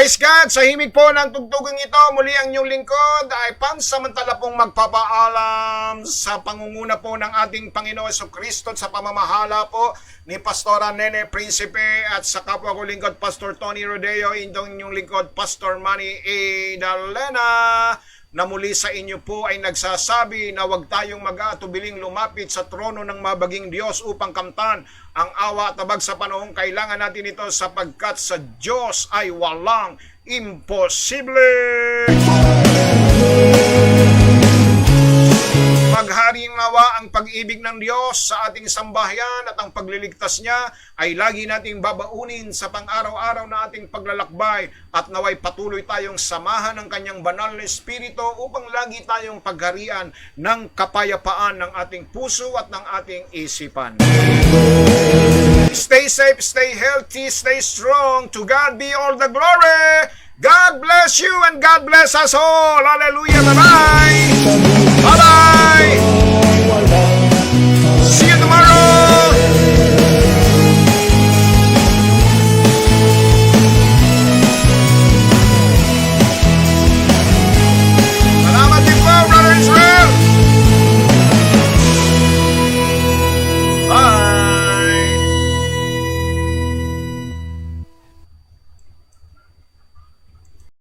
Praise God! Sa himig po ng tugtugong ito, muli ang inyong lingkod ay pansamantala pong magpapaalam sa pangunguna po ng ating Panginoon Jesucristo at sa pamamahala po ni Pastora Nene Principe at sa kapwa ko lingkod Pastor Tony Rodeo, itong inyong lingkod Pastor Manny A. Dalena, na muli sa inyo po ay nagsasabi na huwag tayong mag-aatubiling lumapit sa trono ng mabaging Diyos upang kamtan ang awa at tabag sa panahong kailangan natin ito sapagkat sa Diyos ay walang imposible. Magharing nawa ang pag-ibig ng Diyos sa ating sambahayan at ang pagliligtas niya ay lagi nating babaunin sa pang-araw-araw na ating paglalakbay at naway patuloy tayong samahan ng kanyang banal na Espiritu upang lagi tayong pagharian ng kapayapaan ng ating puso at ng ating isipan. Stay safe, stay healthy, stay strong. To God be all the glory. God bless you and God bless us all. Hallelujah. Bye-bye. Bye-bye.